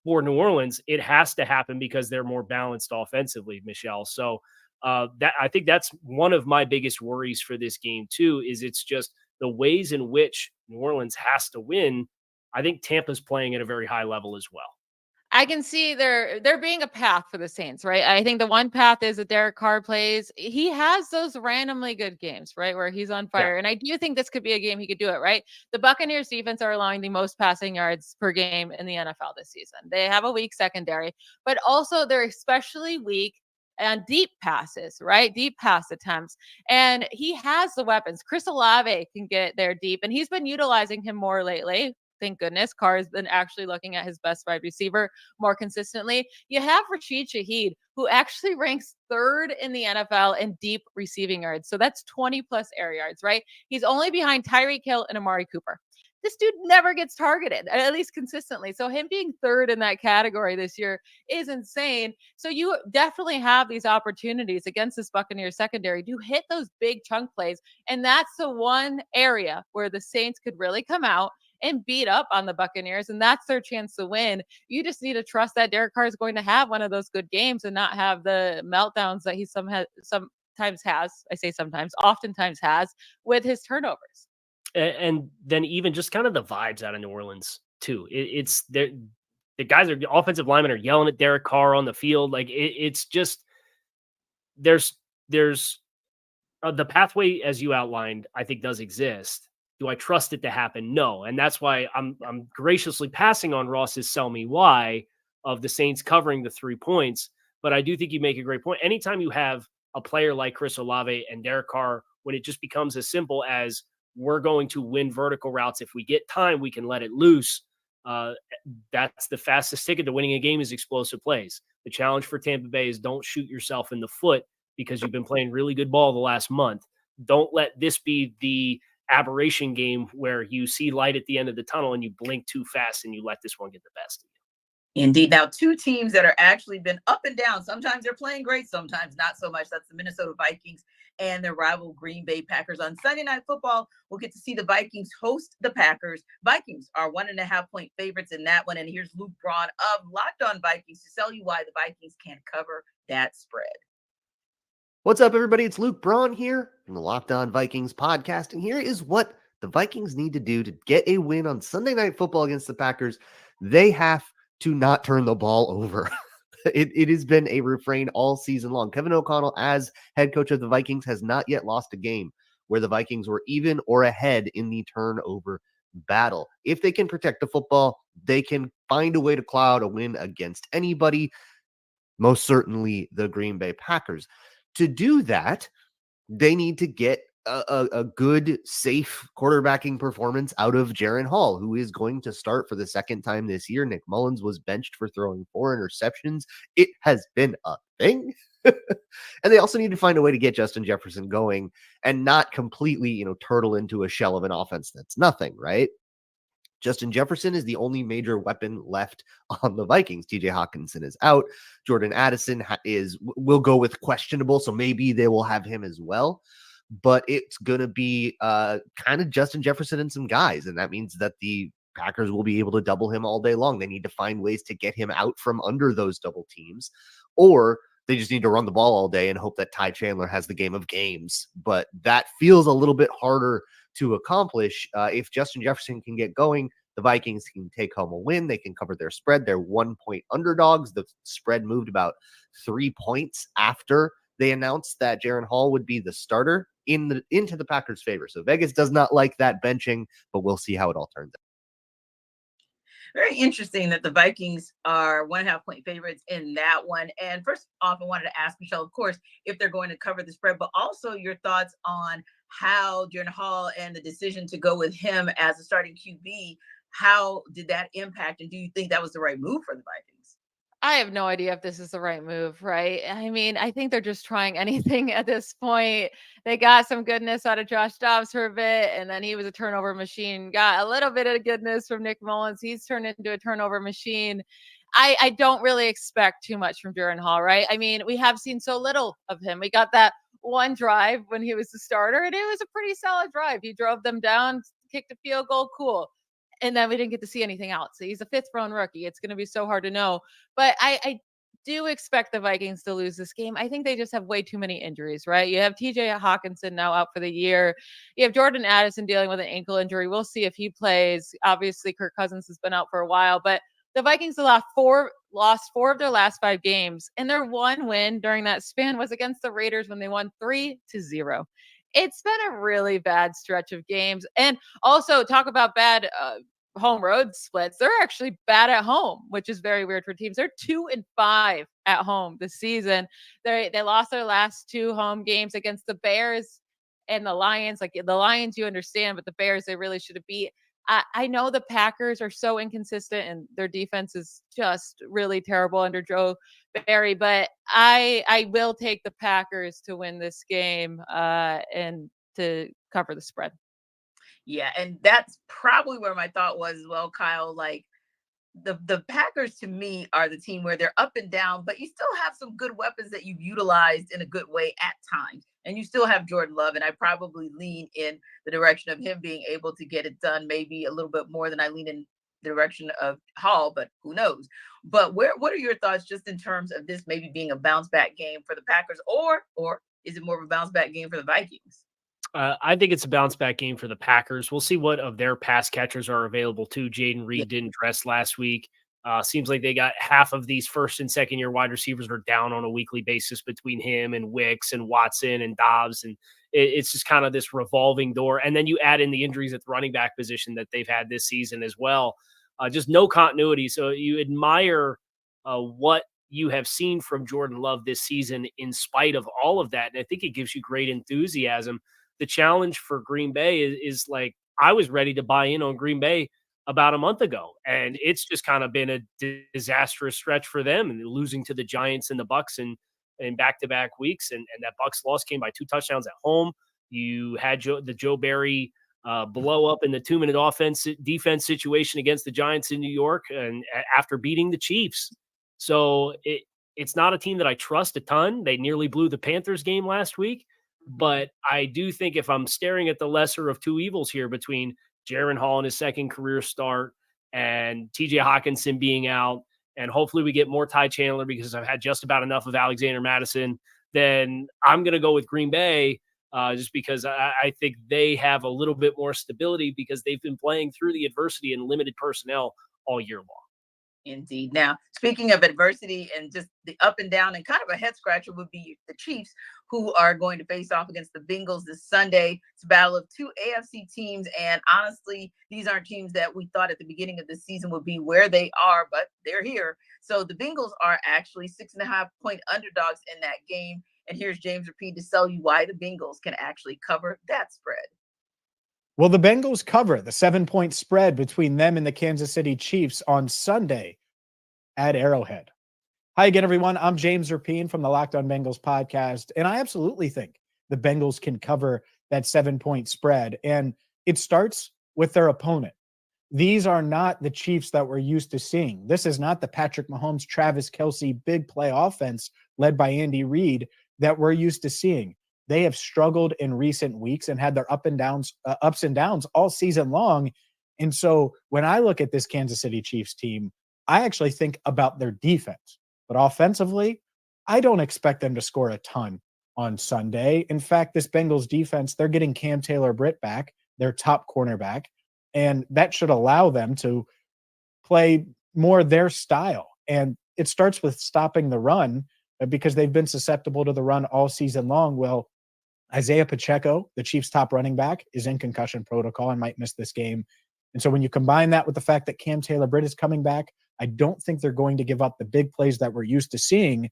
for New Orleans, it has to happen because they're more balanced offensively, Michelle. So that I think that's one of my biggest worries for this game too, is it's just the ways in which New Orleans has to win. I think Tampa's playing at a very high level as well. I can see there being a path for the Saints, right? I think the one path is that Derek Carr plays. He has those randomly good games, right, where he's on fire. Yeah. And I do think this could be a game he could do it, right? The Buccaneers defense are allowing the most passing yards per game in the NFL this season. They have a weak secondary, but also they're especially weak on deep passes, right? Deep pass attempts. And he has the weapons. Chris Olave can get there deep, and he's been utilizing him more lately. Thank goodness. Carr has been actually looking at his best wide receiver more consistently. You have Rashid Shaheed, who actually ranks 3rd in the NFL in deep receiving yards. So that's 20 plus air yards, right? He's only behind Tyreek Hill and Amari Cooper. This dude never gets targeted, at least consistently. So him being 3rd in that category this year is insane. So you definitely have these opportunities against this Buccaneers secondary to hit those big chunk plays. And that's the one area where the Saints could really come out and beat up on the Buccaneers, and that's their chance to win. You just need to trust that Derek Carr is going to have one of those good games and not have the meltdowns that he sometimes has. I say sometimes, oftentimes has with his turnovers. And then even just kind of the vibes out of New Orleans too. It's the guys the offensive linemen are yelling at Derek Carr on the field. Like it's just there's the pathway as you outlined, I think does exist. Do I trust it to happen? No. And that's why I'm graciously passing on Ross's sell me why of the Saints covering the 3 points. But I do think you make a great point. Anytime you have a player like Chris Olave and Derek Carr, when it just becomes as simple as we're going to win vertical routes. If we get time, we can let it loose. That's the fastest ticket to winning a game is explosive plays. The challenge for Tampa Bay is don't shoot yourself in the foot because you've been playing really good ball the last month. Don't let this be the aberration game where you see light at the end of the tunnel and you blink too fast and you let this one get the best of you. Indeed. Now, 2 teams that are actually been up and down. Sometimes they're playing great, sometimes not so much. That's the Minnesota Vikings and their rival Green Bay Packers. On Sunday Night Football, we'll get to see the Vikings host the Packers. Vikings are 1.5-point favorites in that one. And here's Luke Braun of Locked On Vikings to tell you why the Vikings can't cover that spread. What's up, everybody? It's Luke Braun here from the Locked On Vikings podcast, and here is what the Vikings need to do to get a win on Sunday Night Football against the Packers. They have to not turn the ball over. It has been a refrain all season long. Kevin O'Connell, as head coach of the Vikings, has not yet lost a game where the Vikings were even or ahead in the turnover battle. If they can protect the football, they can find a way to cloud a win against anybody, most certainly the Green Bay Packers. To do that, they need to get a good, safe quarterbacking performance out of Jaren Hall, who is going to start for the second time this year. Nick Mullins was benched for throwing 4 interceptions. It has been a thing. And they also need to find a way to get Justin Jefferson going and not completely, turtle into a shell of an offense that's nothing, right? Justin Jefferson is the only major weapon left on the Vikings. TJ Hawkinson is out. Jordan Addison will go with questionable, so maybe they will have him as well. But it's going to be kind of Justin Jefferson and some guys, and that means that the Packers will be able to double him all day long. They need to find ways to get him out from under those double teams, or they just need to run the ball all day and hope that Ty Chandler has the game of games. But that feels a little bit harder to accomplish. If Justin Jefferson can get going, the Vikings can take home a win. They can cover their spread. They're 1-point underdogs. The spread moved about 3 points after they announced that Jaren Hall would be the starter into the Packers' favor. So Vegas does not like that benching, but we'll see how it all turns out. Very interesting that the Vikings are 1.5-point favorites in that one. And first off, I wanted to ask Michelle, of course, if they're going to cover the spread, but also your thoughts on how Jaren Hall and the decision to go with him as a starting QB, how did that impact? And do you think that was the right move for the Vikings? I have no idea if this is the right move, right? I mean, I think they're just trying anything at this point. They got some goodness out of Josh Dobbs for a bit, and then he was a turnover machine. Got a little bit of goodness from Nick Mullins. He's turned into a turnover machine. I don't really expect too much from Jaren Hall, right? I mean, we have seen so little of him. We got that one drive when he was the starter, and it was a pretty solid drive. He drove them down, kicked a field goal, cool. And then we didn't get to see anything else. So he's a fifth round rookie. It's going to be so hard to know. But I do expect the Vikings to lose this game. I think they just have way too many injuries, right? You have TJ Hawkinson now out for the year. You have Jordan Addison dealing with an ankle injury. We'll see if he plays. Obviously, Kirk Cousins has been out for a while, but the Vikings have lost four of their last 5 games, and their one win during that span was against the Raiders when they won 3-0. It's been a really bad stretch of games. And also, talk about bad home road splits. They're actually bad at home, which is very weird for teams. They're 2-5 at home this season. They lost their last 2 home games against the Bears and the Lions. Like the Lions, you understand, but the Bears, they really should have beat. I know the Packers are so inconsistent and their defense is just really terrible under Joe Barry, but I will take the Packers to win this game and to cover the spread. Yeah, and that's probably where my thought was as well, Kyle. Like the Packers to me are the team where they're up and down, but you still have some good weapons that you've utilized in a good way at times. And you still have Jordan Love, and I probably lean in the direction of him being able to get it done, maybe a little bit more than I lean in the direction of Hall, but who knows? But what are your thoughts just in terms of this maybe being a bounce back game for the Packers, or is it more of a bounce back game for the Vikings? I think it's a bounce back game for the Packers. We'll see what of their pass catchers are available too. Jaden Reed didn't dress last week. Seems like they got half of these first and second year wide receivers are down on a weekly basis between him and Wicks and Watson and Dobbs. And it's just kind of this revolving door. And then you add in the injuries at the running back position that they've had this season as well. Just no continuity. So you admire what you have seen from Jordan Love this season in spite of all of that. And I think it gives you great enthusiasm. The challenge for Green Bay is like, I was ready to buy in on Green Bay about a month ago, and it's just kind of been a disastrous stretch for them, and losing to the Giants and the Bucks in back-to-back weeks. And that Bucks loss came by 2 touchdowns at home. You had the Joe Barry blow up in the 2-minute defense situation against the Giants in New York, and after beating the Chiefs. So it's not a team that I trust a ton. They nearly blew the Panthers game last week. But I do think if I'm staring at the lesser of 2 evils here between Jaren Hall in his second career start and TJ Hawkinson being out, and hopefully we get more Ty Chandler because I've had just about enough of Alexander Madison, then I'm going to go with Green Bay just because I think they have a little bit more stability because they've been playing through the adversity and limited personnel all year long. Indeed. Now, speaking of adversity and just the up and down and kind of a head scratcher would be the Chiefs, who are going to face off against the Bengals this Sunday. It's a battle of 2 AFC teams. And honestly, these aren't teams that we thought at the beginning of the season would be where they are, but they're here. So the Bengals are actually 6.5-point underdogs in that game. And here's James Rapide to tell you why the Bengals can actually cover that spread. Will the Bengals cover the 7-point spread between them and the Kansas City Chiefs on Sunday at Arrowhead? Hi again, everyone. I'm James Rapine from the Locked On Bengals podcast, and I absolutely think the Bengals can cover that 7-point spread, and it starts with their opponent. These are not the Chiefs that we're used to seeing. This is not the Patrick Mahomes, Travis Kelce big play offense led by Andy Reid that we're used to seeing. They have struggled in recent weeks and had their ups and downs all season long. And so when I look at this Kansas City Chiefs team, I actually think about their defense. But offensively, I don't expect them to score a ton on Sunday. In fact, this Bengals defense, they're getting Cam Taylor-Britt back, their top cornerback, and that should allow them to play more their style. And it starts with stopping the run because they've been susceptible to the run all season long. Well, Isaiah Pacheco, the Chiefs' top running back, is in concussion protocol and might miss this game. And so when you combine that with the fact that Cam Taylor-Britt is coming back, I don't think they're going to give up the big plays that we're used to seeing.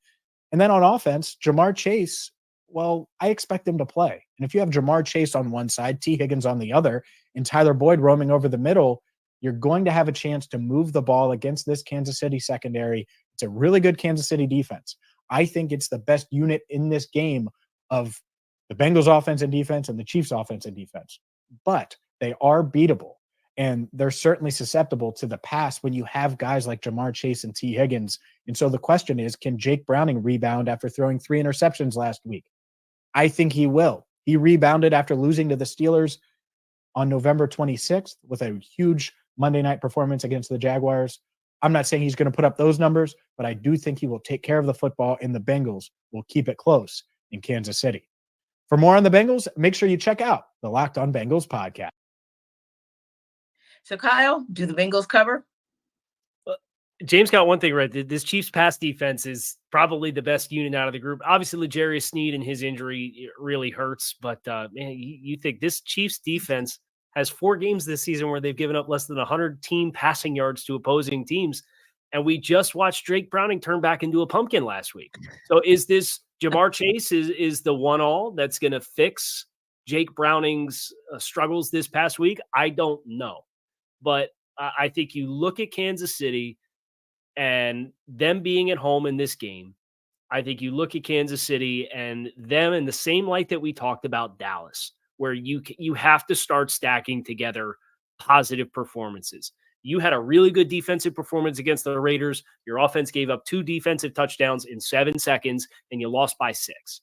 And then on offense, Jamar Chase, well, I expect him to play. And if you have Jamar Chase on one side, T. Higgins on the other, and Tyler Boyd roaming over the middle, you're going to have a chance to move the ball against this Kansas City secondary It's a really good Kansas City defense. I think it's the best unit in this game of the Bengals offense and defense and the Chiefs offense and defense. But they are beatable, and they're certainly susceptible to the pass when you have guys like Jamar Chase and T. Higgins. And so the question is, can Jake Browning rebound after throwing 3 interceptions last week? I think he will. He rebounded after losing to the Steelers on November 26th with a huge Monday night performance against the Jaguars. I'm not saying he's going to put up those numbers, but I do think he will take care of the football, and the Bengals will keep it close in Kansas City. For more on the Bengals, make sure you check out the Locked On Bengals podcast. So, Kyle, do the Bengals cover? James got one thing right. This Chiefs pass defense is probably the best unit out of the group. Obviously, L'Jarius Sneed and his injury really hurts, but man, you think this Chiefs defense has 4 games this season where they've given up less than 100 team passing yards to opposing teams. And we just watched Jake Browning turn back into a pumpkin last week. So is this Jamar Chase is the one-all that's going to fix Jake Browning's struggles this past week? I don't know. But I think you look at Kansas City and them being at home in this game. I think you look at Kansas City and them in the same light that we talked about Dallas, where you have to start stacking together positive performances. You had a really good defensive performance against the Raiders. Your offense gave up 2 defensive touchdowns in 7 seconds, and you lost by 6.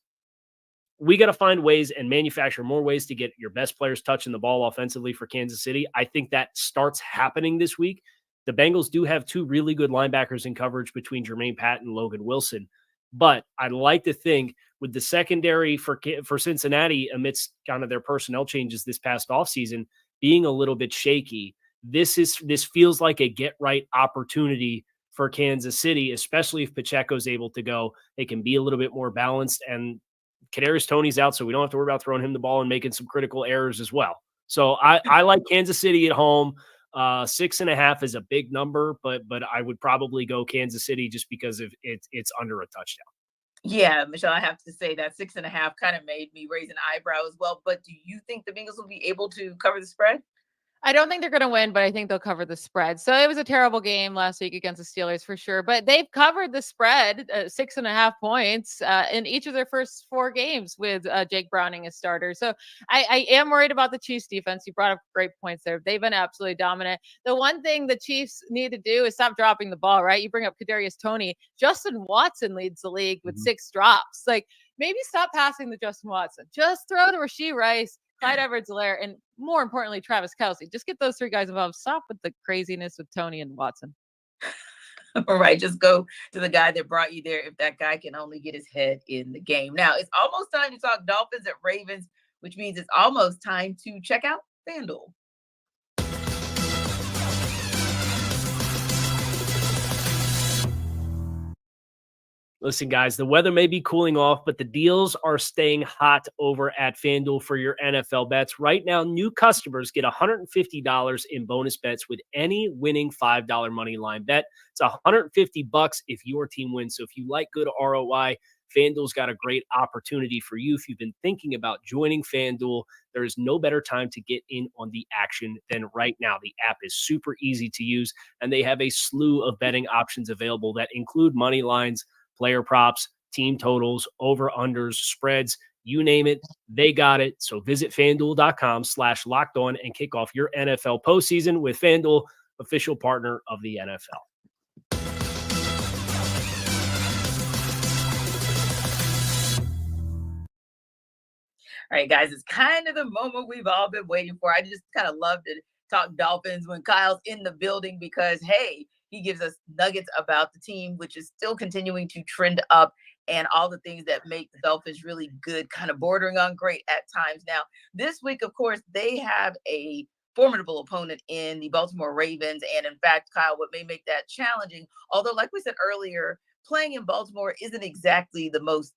We got to find ways and manufacture more ways to get your best players touching the ball offensively for Kansas City. I think that starts happening this week. The Bengals do have 2 really good linebackers in coverage between Jermaine Patton and Logan Wilson. But I'd like to think with the secondary for Cincinnati amidst kind of their personnel changes this past offseason being a little bit shaky, this feels like a get-right opportunity for Kansas City, especially if Pacheco's able to go. They can be a little bit more balanced, and Kadarius Toney's out, so we don't have to worry about throwing him the ball and making some critical errors as well. So I like Kansas City at home. 6.5 is a big number, but I would probably go Kansas City just because of it's under a touchdown. Yeah, Michelle, I have to say that 6.5 kind of made me raise an eyebrow as well. But do you think the Bengals will be able to cover the spread? I don't think they're going to win, but I think they'll cover the spread. So it was a terrible game last week against the Steelers for sure, but they've covered the spread 6.5 points in each of their first 4 games with Jake Browning as starter. So I am worried about the Chiefs defense. You brought up great points there. They've been absolutely dominant. The one thing the Chiefs need to do is stop dropping the ball, right? You bring up Kadarius Toney. Justin Watson leads the league with 6 drops. Like, maybe stop passing to Justin Watson. Just throw to Rashee Rice, Clyde Edwards-Helaire, and more importantly, Travis Kelce. Just get those 3 guys involved. Stop with the craziness with Toney and Watson. All right, just go to the guy that brought you there if that guy can only get his head in the game. Now, it's almost time to talk Dolphins at Ravens, which means it's almost time to check out FanDuel. Listen, guys, the weather may be cooling off, but the deals are staying hot over at FanDuel for your NFL bets. Right now, new customers get $150 in bonus bets with any winning $5 money line bet. It's $150 if your team wins. So if you like good ROI, FanDuel's got a great opportunity for you. If you've been thinking about joining FanDuel, there is no better time to get in on the action than right now. The app is super easy to use, and they have a slew of betting options available that include money lines, player props, team totals, over-unders, spreads, you name it, they got it. So visit FanDuel.com/lockedon and kick off your NFL postseason with FanDuel, official partner of the NFL. All right, guys, it's kind of the moment we've all been waiting for. I just kind of love to talk Dolphins when Kyle's in the building because, hey, he gives us nuggets about the team, which is still continuing to trend up and all the things that make the Dolphins really good, kind of bordering on great at times. Now, this week, of course, they have a formidable opponent in the Baltimore Ravens. And in fact, Kyle, what may make that challenging, although like we said earlier, playing in Baltimore isn't exactly the most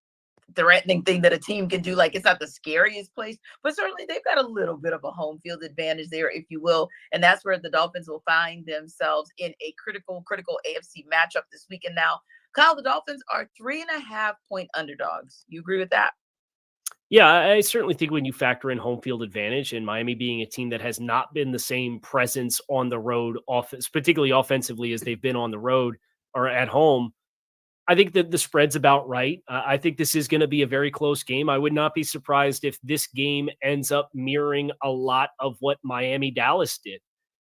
threatening thing that a team can do. Like, it's not the scariest place, but certainly they've got a little bit of a home field advantage there, if you will. And that's where the Dolphins will find themselves in a critical AFC matchup this weekend. Now, Kyle, the Dolphins are 3.5-point underdogs. You agree with that? Yeah, I certainly think when you factor in home field advantage and Miami being a team that has not been the same presence on the road, particularly offensively, as they've been on the road or at home, I think that the spread's about right. I think this is going to be a very close game. I would not be surprised if this game ends up mirroring a lot of what Miami Dallas did,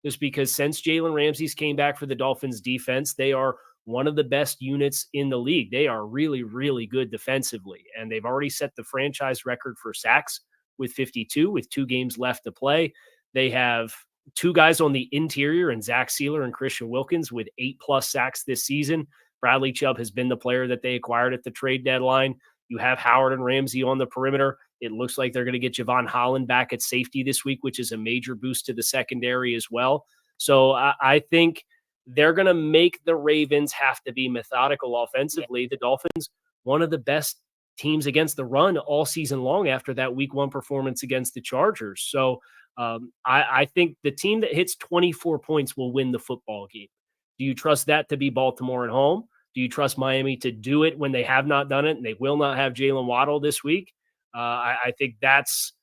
just because since Jalen Ramsey's came back for the Dolphins defense, they are one of the best units in the league. They are really, really good defensively, and they've already set the franchise record for sacks with 52, with 2 games left to play. They have 2 guys on the interior, and Zach Sealer and Christian Wilkins, with 8+ sacks this season. Bradley Chubb has been the player that they acquired at the trade deadline. You have Howard and Ramsey on the perimeter. It looks like they're going to get Javon Holland back at safety this week, which is a major boost to the secondary as well. So I think they're going to make the Ravens have to be methodical offensively. Yeah. The Dolphins, one of the best teams against the run all season long after that week 1 performance against the Chargers. So I think the team that hits 24 points will win the football game. Do you trust that to be Baltimore at home? Do you trust Miami to do it when they have not done it and they will not have Jalen Waddle this week? I think that's,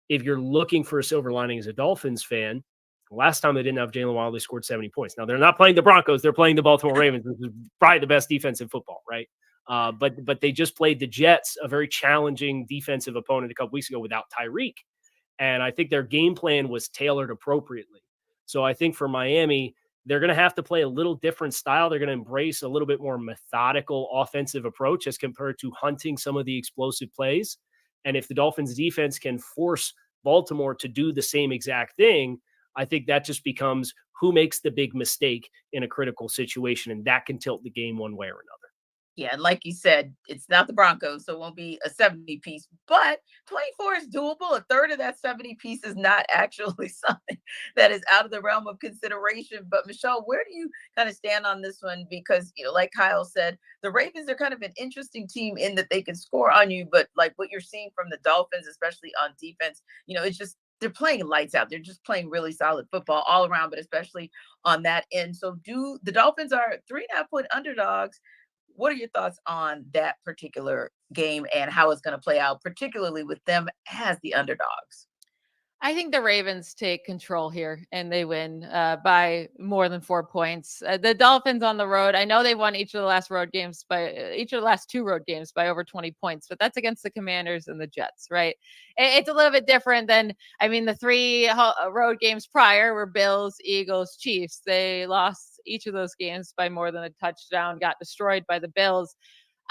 if you're looking for a silver lining as a Dolphins fan, last time they didn't have Jalen Waddle, they scored 70 points. Now, they're not playing the Broncos. They're playing the Baltimore Ravens, which is probably the best defense in football, right? But they just played the Jets, a very challenging defensive opponent, a couple weeks ago without Tyreek. And I think their game plan was tailored appropriately. So I think for Miami, they're going to have to play a little different style. They're going to embrace a little bit more methodical offensive approach as compared to hunting some of the explosive plays. And if the Dolphins defense can force Baltimore to do the same exact thing, I think that just becomes who makes the big mistake in a critical situation. And that can tilt the game one way or another. Yeah, and like you said, it's not the Broncos, so it won't be a 70-piece, but 24 is doable. A third of that 70-piece is not actually something that is out of the realm of consideration. But Michelle, where do you kind of stand on this one? Because, like Kyle said, the Ravens are kind of an interesting team in that they can score on you, but like what you're seeing from the Dolphins, especially on defense, it's just, they're playing lights out. They're just playing really solid football all around, but especially on that end. So the Dolphins are 3.5-point underdogs. What are your thoughts on that particular game and how it's going to play out, particularly with them as the underdogs? I think the Ravens take control here and they win by more than 4 points. The Dolphins on the road, I know they won each of the last 2 road games by over 20 points, but that's against the Commanders and the Jets, right? It's a little bit different than, the 3 road games prior were Bills, Eagles, Chiefs. They lost each of those games by more than a touchdown, got destroyed by the Bills.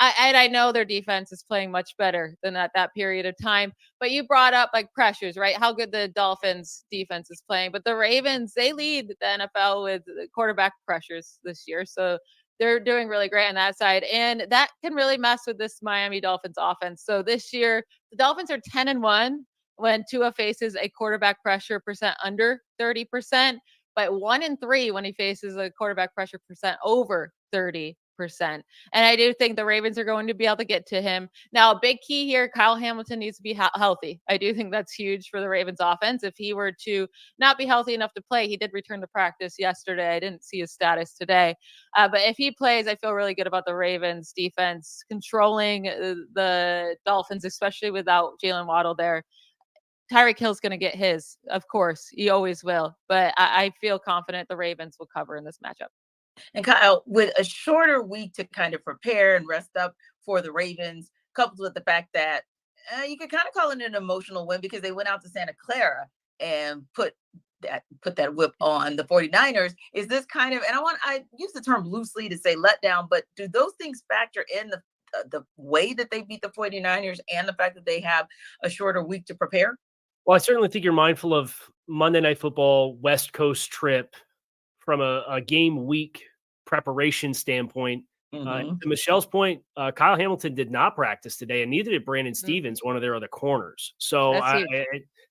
I know their defense is playing much better than at that period of time, but you brought up like pressures, right? How good the Dolphins defense is playing, but the Ravens, they lead the NFL with quarterback pressures this year. So they're doing really great on that side. And that can really mess with this Miami Dolphins offense. So this year, the Dolphins are 10-1 when Tua faces a quarterback pressure percent under 30%, but 1-3 when he faces a quarterback pressure percent over 30%. And I do think the Ravens are going to be able to get to him. Now, a big key here, Kyle Hamilton needs to be healthy. I do think that's huge for the Ravens offense. If he were to not be healthy enough to play, he did return to practice yesterday. I didn't see his status today. But if he plays, I feel really good about the Ravens defense controlling the Dolphins, especially without Jalen Waddle there. Tyreek Hill's going to get his, of course. He always will. But I feel confident the Ravens will cover in this matchup. And Kyle, with a shorter week to kind of prepare and rest up for the Ravens, coupled with the fact that you could kind of call it an emotional win because they went out to Santa Clara and put that whip on the 49ers. Is this kind of, and I use the term loosely to say letdown, but do those things factor in the way that they beat the 49ers and the fact that they have a shorter week to prepare? Well, I certainly think you're mindful of Monday Night Football West Coast trip from a game week preparation standpoint. To Michelle's point, Kyle Hamilton did not practice today, and neither did Brandon Stevens, one of their other corners. So,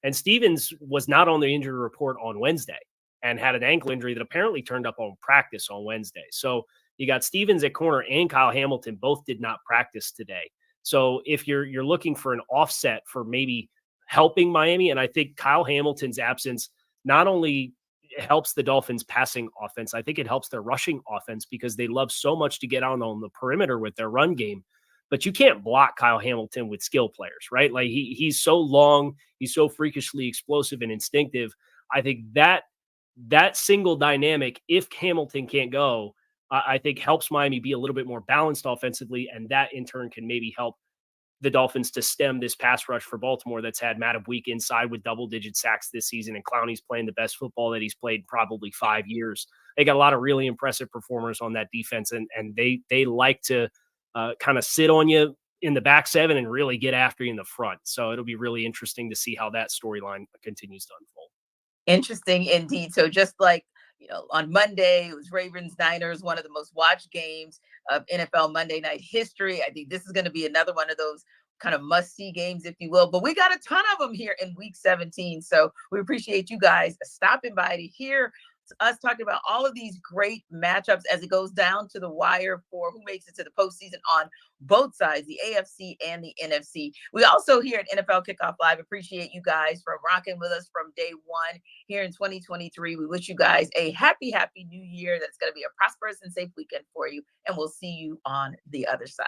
and Stevens was not on the injury report on Wednesday and had an ankle injury that apparently turned up on practice on Wednesday. So you got Stevens at corner and Kyle Hamilton both did not practice today. So if you're looking for an offset for maybe helping Miami, and I think Kyle Hamilton's absence not only helps the Dolphins passing offense, I think it helps their rushing offense because they love so much to get out on the perimeter with their run game. But you can't block Kyle Hamilton with skill players, right? Like he's so long, he's so freakishly explosive and instinctive. I think that single dynamic, if Hamilton can't go, I think helps Miami be a little bit more balanced offensively, and that in turn can maybe help the Dolphins to stem this pass rush for Baltimore that's had Matt Week inside with double-digit sacks this season, and Clowney's playing the best football that he's played in probably 5 years. They got a lot of really impressive performers on that defense, and they like to kind of sit on you in the back seven and really get after you in the front. So it'll be really interesting to see how that storyline continues to unfold. Interesting indeed. So just like, on Monday, it was Ravens Niners, one of the most watched games of NFL Monday night history. I think this is going to be another one of those kind of must-see games, if you will. But we got a ton of them here in week 17. So we appreciate you guys stopping by to hear us talking about all of these great matchups as it goes down to the wire for who makes it to the postseason on both sides, the AFC and the NFC. We also here at NFL Kickoff Live appreciate you guys for rocking with us from day one here in 2023. We wish you guys a happy new year. That's going to be a prosperous and safe weekend for you. And we'll see you on the other side.